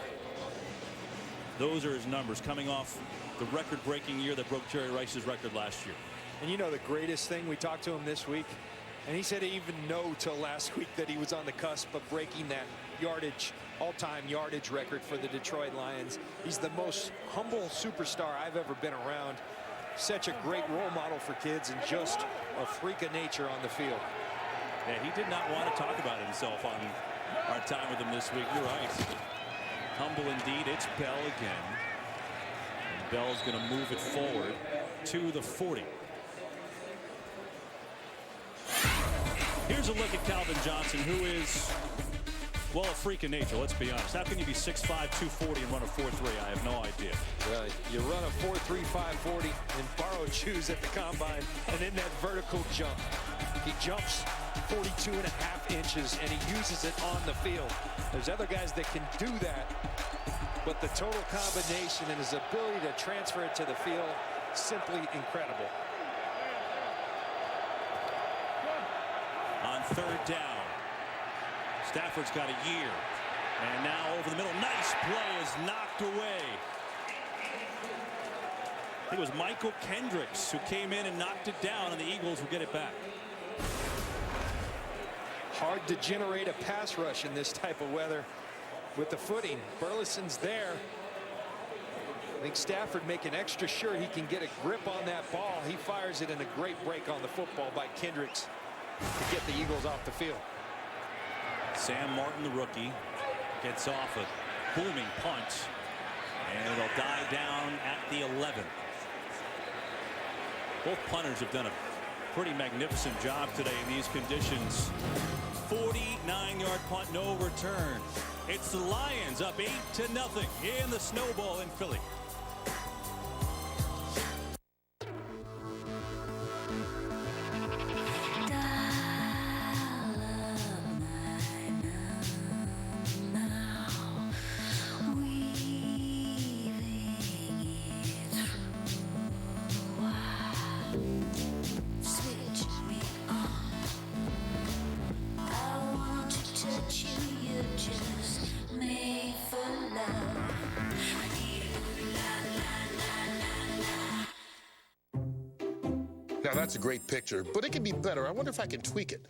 Speaker 4: Those are his numbers coming off the record-breaking year that broke Jerry Rice's record last year.
Speaker 17: And you know the greatest thing, we talked to him this week, and he said he even know till last week that he was on the cusp of breaking that yardage, all-time yardage record for the Detroit Lions. He's the most humble superstar I've ever been around. Such a great role model for kids and just a freak of nature on the field.
Speaker 4: Yeah, he did not want to talk about himself on our time with him this week. You're right. Humble indeed. It's Bell again. And Bell's going to move it forward to the 40. Here's a look at Calvin Johnson, who is Well, a freak of nature, let's be honest. How can you be 6'5", 240 and run a 4.3? I have no idea.
Speaker 17: Well, you run a 4.3, 540 in borrowed shoes at the combine, and then that vertical jump. He jumps 42.5 inches, and he uses it on the field. There's other guys that can do that, but the total combination and his ability to transfer it to the field, simply incredible.
Speaker 4: On third down, Stafford's got a year. And now over the middle, nice play is knocked away. I think it was Michael Kendricks who came in and knocked it down, and the Eagles will get it back.
Speaker 17: Hard to generate a pass rush in this type of weather with the footing. Burleson's there. I think Stafford making extra sure he can get a grip on that ball. He fires it in a great break on the football by Kendricks to get the Eagles off the field.
Speaker 4: Sam Martin, the rookie, gets off a booming punt, and it'll die down at the 11. Both punters have done a pretty magnificent job today in these conditions. 49-yard punt, no return. It's the Lions up 8-0 in the Snow Bowl in Philly.
Speaker 3: Now, that's a great picture, but it can be better. I wonder if I can tweak it.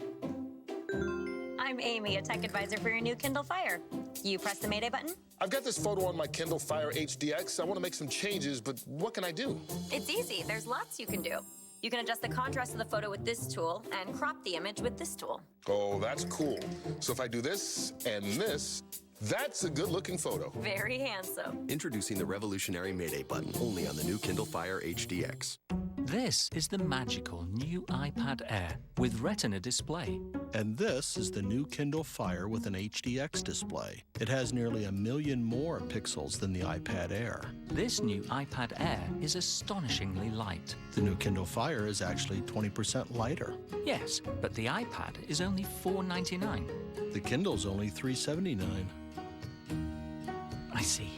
Speaker 8: I'm Amy, a tech advisor for your new Kindle Fire. You press the Mayday button?
Speaker 3: I've got this photo on my Kindle Fire HDX. I want to make some changes, but what can I do?
Speaker 8: It's easy. There's lots you can do. You can adjust the contrast of the photo with this tool and crop the image with this tool.
Speaker 3: Oh, that's cool. So if I do this and this, that's a good-looking photo.
Speaker 8: Very handsome.
Speaker 20: Introducing the revolutionary Mayday button, only on the new Kindle Fire HDX.
Speaker 9: This is the magical new iPad Air with Retina display.
Speaker 14: And this is the new Kindle Fire with an HDX display. It has nearly 1 million more pixels than the iPad Air.
Speaker 9: This new iPad Air is astonishingly light.
Speaker 14: The new Kindle Fire is actually 20% lighter.
Speaker 9: Yes, but the iPad is only $4.99.
Speaker 14: The Kindle's only $3.79.
Speaker 9: I see.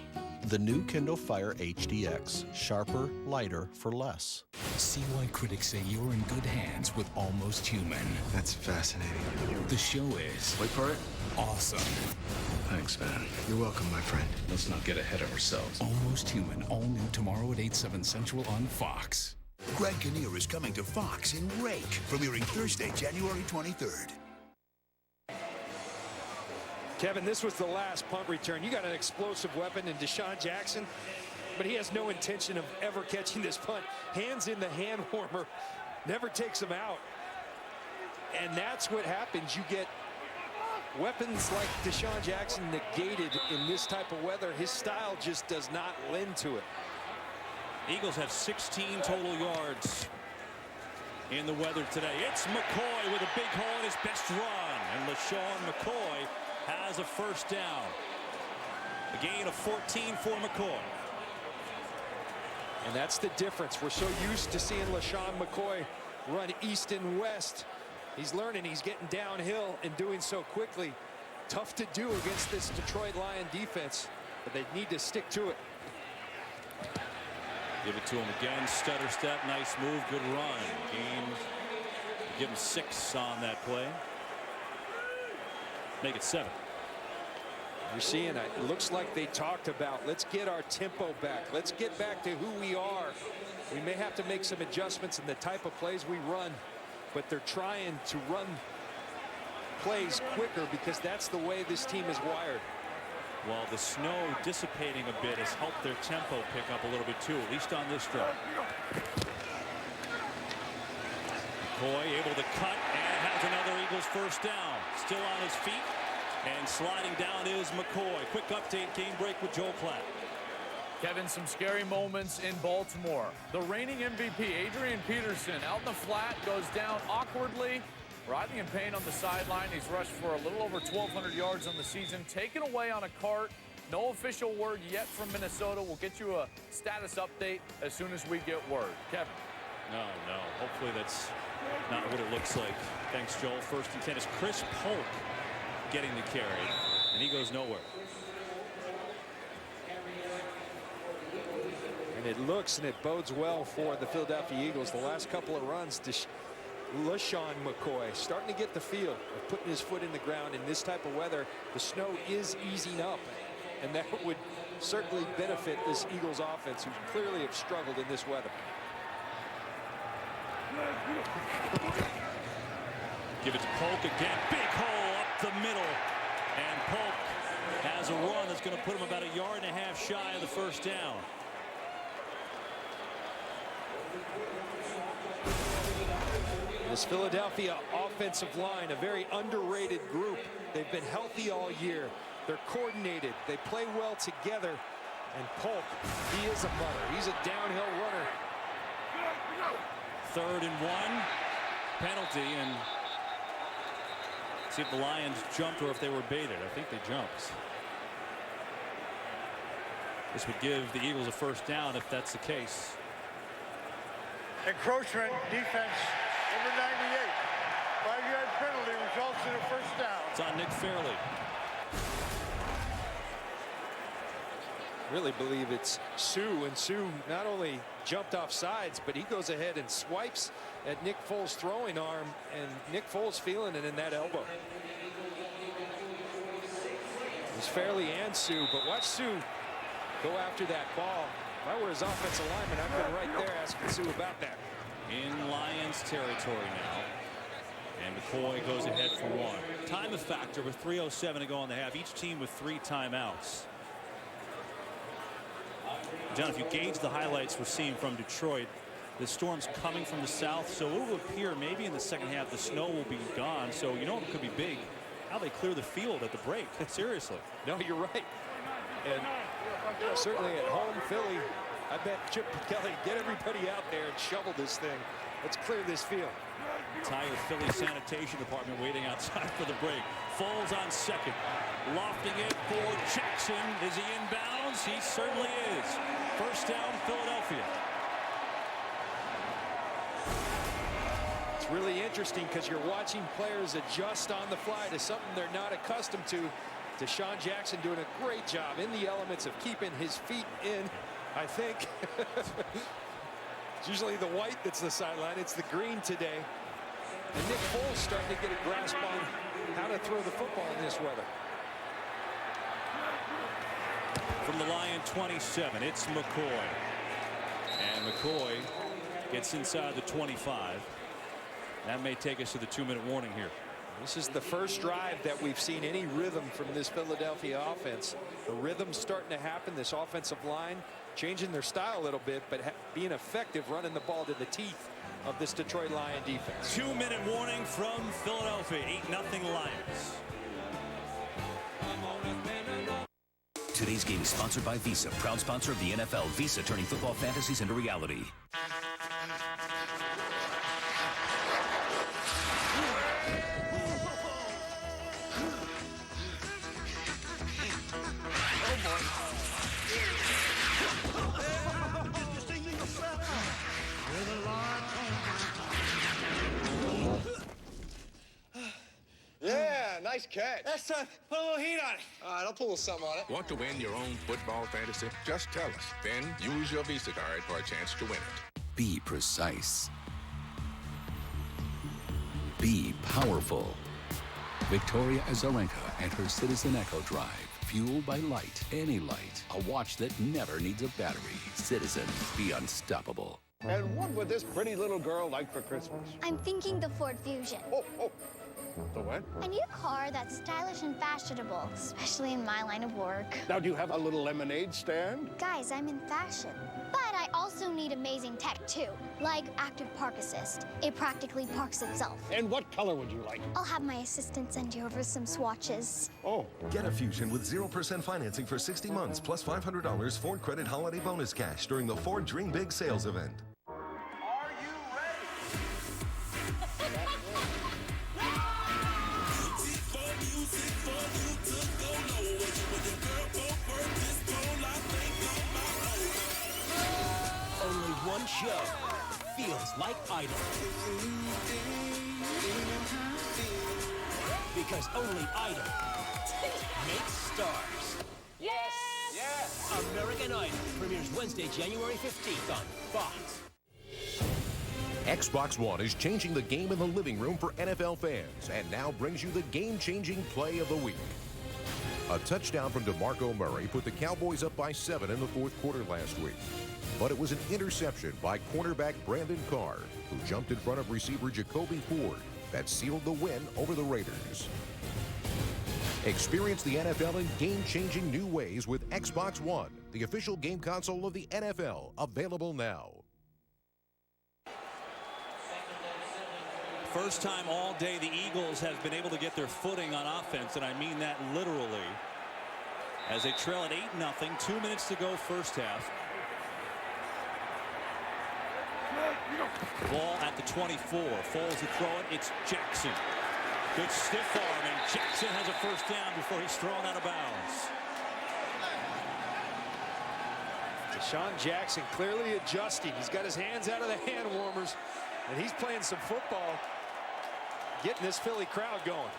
Speaker 14: The new Kindle Fire HDX. Sharper, lighter, for less.
Speaker 15: See why critics say you're in good hands with Almost Human.
Speaker 22: That's fascinating.
Speaker 15: The show is...
Speaker 22: Wait for it.
Speaker 15: Awesome.
Speaker 22: Thanks, man. You're welcome, my friend.
Speaker 15: Let's not get ahead of ourselves. Almost Human, all new tomorrow at 8/7 Central on Fox.
Speaker 23: Greg Kinnear is coming to Fox in Rake, premiering Thursday, January 23rd.
Speaker 17: Kevin, this was the last punt return. You got an explosive weapon in Deshaun Jackson, but he has no intention of ever catching this punt. Hands in the hand warmer, never takes him out. And that's what happens. You get weapons like Deshaun Jackson negated in this type of weather. His style just does not lend to it.
Speaker 4: Eagles have 16 total yards in the weather today. It's McCoy with a big hole in his best run. And LaShawn McCoy has a first down. A gain of 14 for McCoy.
Speaker 17: And that's the difference. We're so used to seeing LaShawn McCoy run east and west. He's learning, he's getting downhill and doing so quickly. Tough to do against this Detroit Lion defense, but they need to stick to it.
Speaker 4: Give it to him again. Stutter step. Nice move. Good run. Give him 6 on that play. Make it 7.
Speaker 17: You're seeing it looks like they talked about, let's get our tempo back. Let's get back to who we are. We may have to make some adjustments in the type of plays we run, but they're trying to run plays quicker because that's the way this team is wired.
Speaker 4: Well, the snow dissipating a bit has helped their tempo pick up a little bit too, at least on this drive. McCoy able to cut and has another Eagles first down. Still on his feet and sliding down is McCoy. Quick update, game break with Joel Klatt.
Speaker 24: Kevin, some scary moments in Baltimore. The reigning MVP, Adrian Peterson, out in the flat, goes down awkwardly, Writhing in pain on the sideline. He's rushed for a little over 1,200 yards on the season. Taken away on a cart. No official word yet from Minnesota. We'll get you a status update as soon as we get word. Kevin.
Speaker 4: No. Hopefully that's not what it looks like. Thanks, Joel. First and 10 is Chris Polk getting the carry, and he goes nowhere.
Speaker 17: And it looks and it bodes well for the Philadelphia Eagles. The last couple of runs to LaShawn McCoy starting to get the feel of putting his foot in the ground in this type of weather. The snow is easing up, and that would certainly benefit this Eagles offense, who clearly have struggled in this weather.
Speaker 4: Give it to Polk again. Big hole up the middle. And Polk has a run that's going to put him about 1.5 yards shy of the first down.
Speaker 17: This Philadelphia offensive line, a very underrated group. They've been healthy all year. They're coordinated. They play well together. And Polk, he is a runner. He's a downhill runner.
Speaker 4: 3rd and 1. Penalty, and see if the Lions jumped or if they were baited. I think they jumped. This would give the Eagles a first down if that's the case.
Speaker 1: Encroachment defense, number 98. 5-yard penalty results in a first down.
Speaker 4: It's on Nick Fairley.
Speaker 17: Really believe it's Sue, and Sue not only jumped off sides, but he goes ahead and swipes at Nick Foles' throwing arm, and Nick Foles feeling it in that elbow. It's Fairley and Sue, but watch Sue go after that ball. If I were his offensive lineman, I'd been right there asking Sue about that.
Speaker 4: In Lions territory now. And McCoy goes ahead for 1. Time of factor with 3:07 to go in the half. Each team with 3 timeouts. John, if you gauge the highlights we're seeing from Detroit, the storm's coming from the south, so it will appear maybe in the second half the snow will be gone. So you know it could be big. How they clear the field at the break. Seriously.
Speaker 17: No, you're right. And certainly at home, Philly, I bet Chip Kelly get everybody out there and shovel this thing. Let's clear this field.
Speaker 4: Entire Philly sanitation department waiting outside for the break. Foles on second. Lofting it for Jackson. Is he inbounds? He certainly is. First down, Philadelphia.
Speaker 17: It's really interesting because you're watching players adjust on the fly to something they're not accustomed to. DeSean Jackson doing a great job in the elements of keeping his feet in, I think. It's usually the white that's the sideline. It's the green today. And Nick Foles starting to get a grasp on how to throw the football in this weather.
Speaker 4: From the Lion 27, it's McCoy. And McCoy gets inside the 25. That may take us to the 2-minute warning here.
Speaker 17: This is the first drive that we've seen any rhythm from this Philadelphia offense. The rhythm's starting to happen. This offensive line changing their style a little bit, but being effective running the ball to the teeth of this Detroit Lion defense.
Speaker 4: 2-minute warning from Philadelphia. 8-0 Lions.
Speaker 15: Today's game is sponsored by Visa, proud sponsor of the NFL. Visa, turning football fantasies into reality.
Speaker 1: Yeah, nice catch. That's put a little heat on it. All right, I'll put a little something on it.
Speaker 11: Want to win your own football fantasy? Just tell us. Then use your Visa card for a chance to win it.
Speaker 15: Be precise. Be powerful. Victoria Azarenka and her Citizen Echo Drive. Fueled by light. Any light. A watch that never needs a battery. Citizen. Be unstoppable.
Speaker 1: And what would this pretty little girl like for Christmas?
Speaker 31: I'm thinking the Ford Fusion.
Speaker 1: Oh. The what?
Speaker 31: I need a car that's stylish and fashionable, especially in my line of work.
Speaker 1: Now, do you have a little lemonade stand?
Speaker 31: Guys, I'm in fashion. But I also need amazing tech, too, like Active Park Assist. It practically parks itself.
Speaker 1: And what color would you like?
Speaker 31: I'll have my assistant send you over some swatches.
Speaker 1: Oh.
Speaker 13: Get a Fusion with 0% financing for 60 months, plus $500 Ford Credit Holiday Bonus Cash during the Ford Dream Big sales event.
Speaker 1: Are you ready?
Speaker 6: feels like idle. Because only idle makes stars.
Speaker 10: Yes!
Speaker 6: Yes! American Idol premieres Wednesday, January 15th on Fox.
Speaker 16: Xbox One is changing the game in the living room for NFL fans and now brings you the game-changing play of the week. A touchdown from DeMarco Murray put the Cowboys up by 7 in the fourth quarter last week. But it was an interception by cornerback Brandon Carr, who jumped in front of receiver Jacoby Ford, that sealed the win over the Raiders. Experience the NFL in game-changing new ways with Xbox One, the official game console of the NFL, available now.
Speaker 4: First time all day the Eagles have been able to get their footing on offense, and I mean that literally. As they trail at 8-0, 2 minutes to go first half. Ball at the 24. Foles to throw it. It's Jackson. Good stiff arm, and Jackson has a first down before he's thrown out of bounds.
Speaker 17: Deshaun Jackson clearly adjusting. He's got his hands out of the hand warmers, and he's playing some football, getting this Philly crowd going.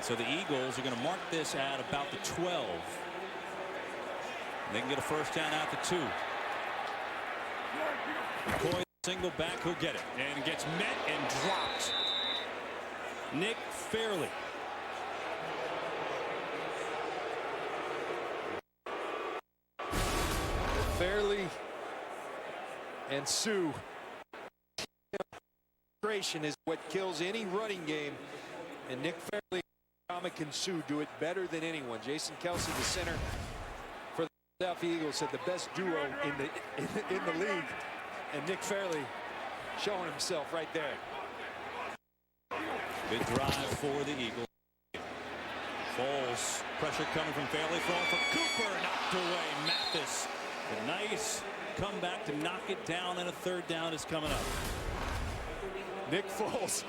Speaker 4: So the Eagles are going to mark this at about the 12. And they can get a first down out the 2. McCoy single back, he'll get it, and gets met and dropped. Nick Fairley.
Speaker 17: Fairley and Sue. Is what kills any running game, and Nick Fairley, Comic and Sue do it better than anyone. Jason Kelsey, the center for the Philadelphia Eagles, said the best duo in the league, and Nick Fairley showing himself right there.
Speaker 4: Big drive for the Eagles. Foles, pressure coming from Fairley, throwing for Cooper, knocked away. Mathis, a nice comeback to knock it down, and a third down is coming up.
Speaker 17: Nick Foles,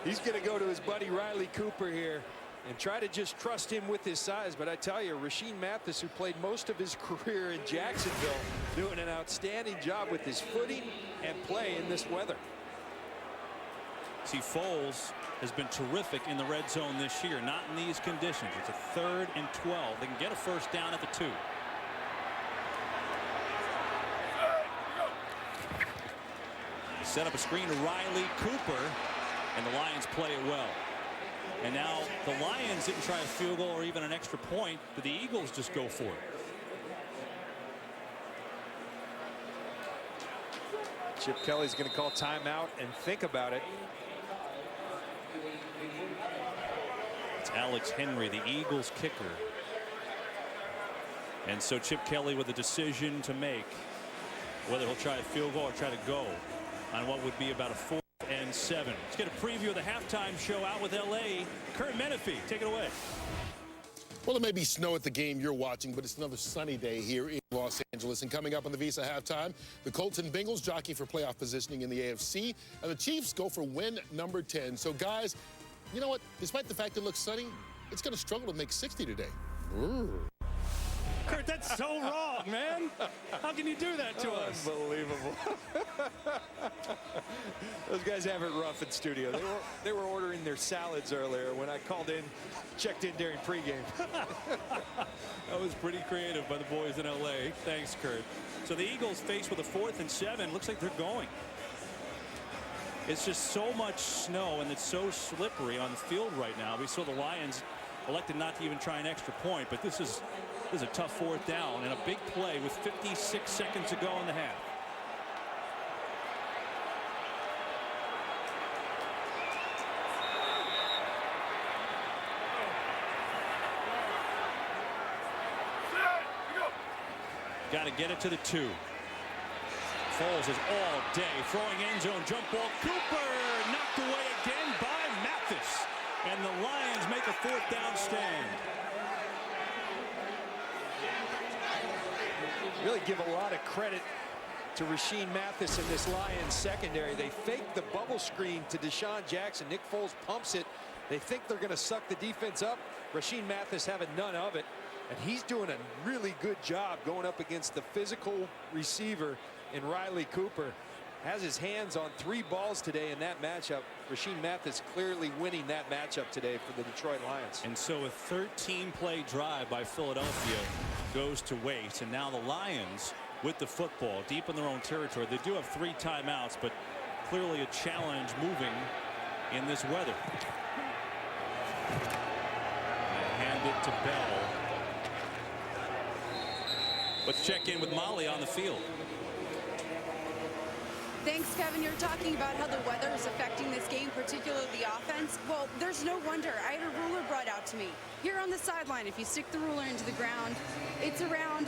Speaker 17: he's going to go to his buddy Riley Cooper here and try to just trust him with his size. But I tell you, Rashean Mathis, who played most of his career in Jacksonville, doing an outstanding job with his footing and play in this weather.
Speaker 4: See, Foles has been terrific in the red zone this year, not in these conditions. It's a 3rd and 12. They can get a first down at the 2. Set up a screen to Riley Cooper, and the Lions play it well. And now the Lions didn't try a field goal or even an extra point, but the Eagles just go for it.
Speaker 17: Chip Kelly's going to call timeout and think about it.
Speaker 4: It's Alex Henry, the Eagles kicker. And so Chip Kelly with a decision to make, whether he'll try a field goal or try to go on what would be about a 4th and 7. Let's get a preview of the halftime show out with LA. Kurt Menefee, take it away.
Speaker 3: Well, it may be snow at the game you're watching, but it's another sunny day here in Los Angeles. And coming up on the Visa halftime, the Colts and Bengals jockey for playoff positioning in the AFC, and the Chiefs go for win number 10. So, guys, you know what? Despite the fact it looks sunny, it's going to struggle to make 60 today.
Speaker 4: Kurt, that's so wrong, man. How can you do that to us?
Speaker 17: Unbelievable. Those guys have it rough in studio. They were ordering their salads earlier when I called in, checked in during pregame.
Speaker 4: That was pretty creative by the boys in LA. Thanks, Kurt. So the Eagles faced with a 4th and 7. Looks like they're going. It's just so much snow, and it's so slippery on the field right now. We saw the Lions elected not to even try an extra point, but this is a tough 4th down and a big play with 56 seconds to go in the half. Got to get it to the 2. Foles is all day throwing end zone jump ball. Cooper knocked away again by Mathis, and the Lions make a 4th down stand.
Speaker 17: Really give a lot of credit to Rashean Mathis in this Lions secondary. They fake the bubble screen to Deshaun Jackson. Nick Foles pumps it. They think they're going to suck the defense up. Rashean Mathis having none of it. And he's doing a really good job going up against the physical receiver in Riley Cooper. Has his hands on 3 balls today in that matchup. Rasheem Mathis clearly winning that matchup today for the Detroit Lions.
Speaker 4: And so a 13-play drive by Philadelphia goes to waste. And now the Lions with the football deep in their own territory. They do have 3 timeouts, but clearly a challenge moving in this weather. They hand it to Bell. Let's check in with Molly on the field.
Speaker 2: Thanks, Kevin. You're talking about how the weather is affecting this game, particularly the offense. Well, there's no wonder. I had a ruler brought out to me. Here on the sideline, if you stick the ruler into the ground, it's around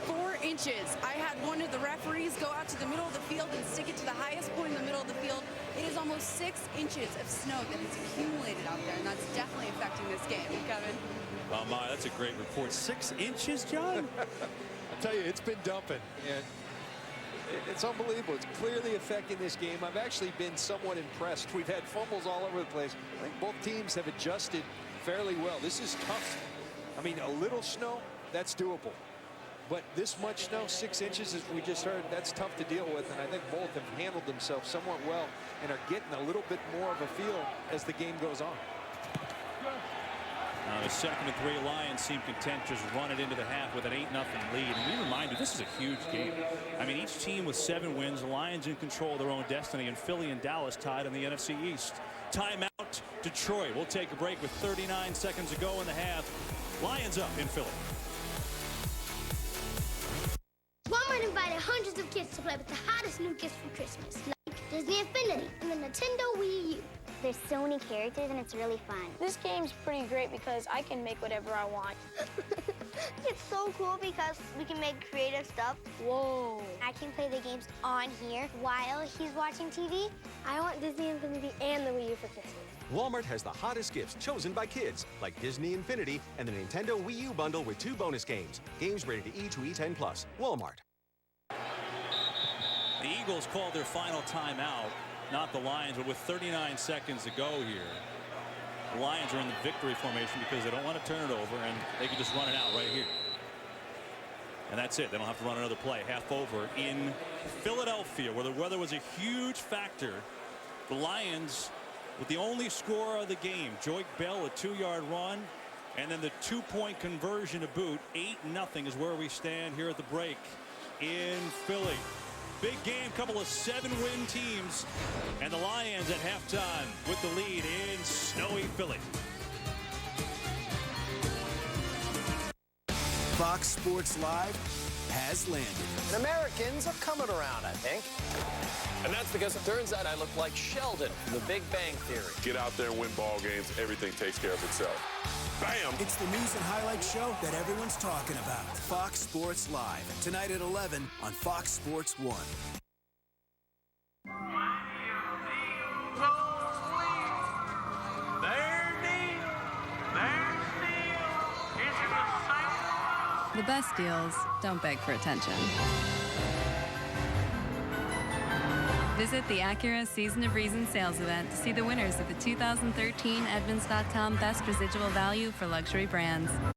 Speaker 2: 4 inches. I had one of the referees go out to the middle of the field and stick it to the highest point in the middle of the field. It is almost 6 inches of snow that has accumulated out there, and that's definitely affecting this game. Kevin?
Speaker 4: Oh, my, that's a great report. 6 inches, John?
Speaker 17: I'll tell you, it's been dumping. And it's unbelievable. It's clearly affecting this game. I've actually been somewhat impressed. We've had fumbles all over the place. I think both teams have adjusted fairly well. This is tough. I mean, a little snow, that's doable. But this much snow, 6 inches, as we just heard, that's tough to deal with. And I think both have handled themselves somewhat well and are getting a little bit more of a feel as the game goes on.
Speaker 4: The 2nd and 3 Lions seem content just run it into the half with an 8-0 lead. And we remind you, this is a huge game. I mean, each team with 7 wins, the Lions in control of their own destiny, and Philly and Dallas tied in the NFC East. Timeout, Detroit. We'll take a break with 39 seconds to go in the half. Lions up in Philly.
Speaker 18: Walmart invited hundreds of kids to play with the hottest new gifts for Christmas, like Disney Infinity and the Nintendo Wii U.
Speaker 31: There's so many characters and it's really fun.
Speaker 7: This game's pretty great because I can make whatever I want.
Speaker 31: It's so cool because we can make creative stuff.
Speaker 7: Whoa.
Speaker 31: I can play the games on here while he's watching TV.
Speaker 7: I want Disney Infinity and the Wii U for Christmas.
Speaker 10: Walmart has the hottest gifts chosen by kids, like Disney Infinity and the Nintendo Wii U bundle with 2 bonus games. Games rated E to E10+. Walmart.
Speaker 4: The Eagles called their final timeout. Not the Lions, but with 39 seconds to go here. The Lions are in the victory formation because they don't want to turn it over, and they can just run it out right here. And that's it. They don't have to run another play. Half over in Philadelphia, where the weather was a huge factor. The Lions with the only score of the game. Joyce Bell, a 2-yard run, and then the 2-point conversion to boot. 8-0 is where we stand here at the break in Philly. Big game, couple of 7-win teams, and the Lions at halftime with the lead in snowy Philly.
Speaker 23: Fox Sports Live has landed.
Speaker 6: And Americans are coming around, I think. And that's because it turns out I look like Sheldon from The Big Bang Theory.
Speaker 19: Get out there and win ball games. Everything takes care of itself. Bam!
Speaker 23: It's the news and highlights show that everyone's talking about. Fox Sports Live, tonight at 11 on Fox Sports 1.
Speaker 21: The best deals don't beg for attention. Visit the Acura Season of Reason sales event to see the winners of the 2013 Edmunds.com Best Residual Value for Luxury Brands.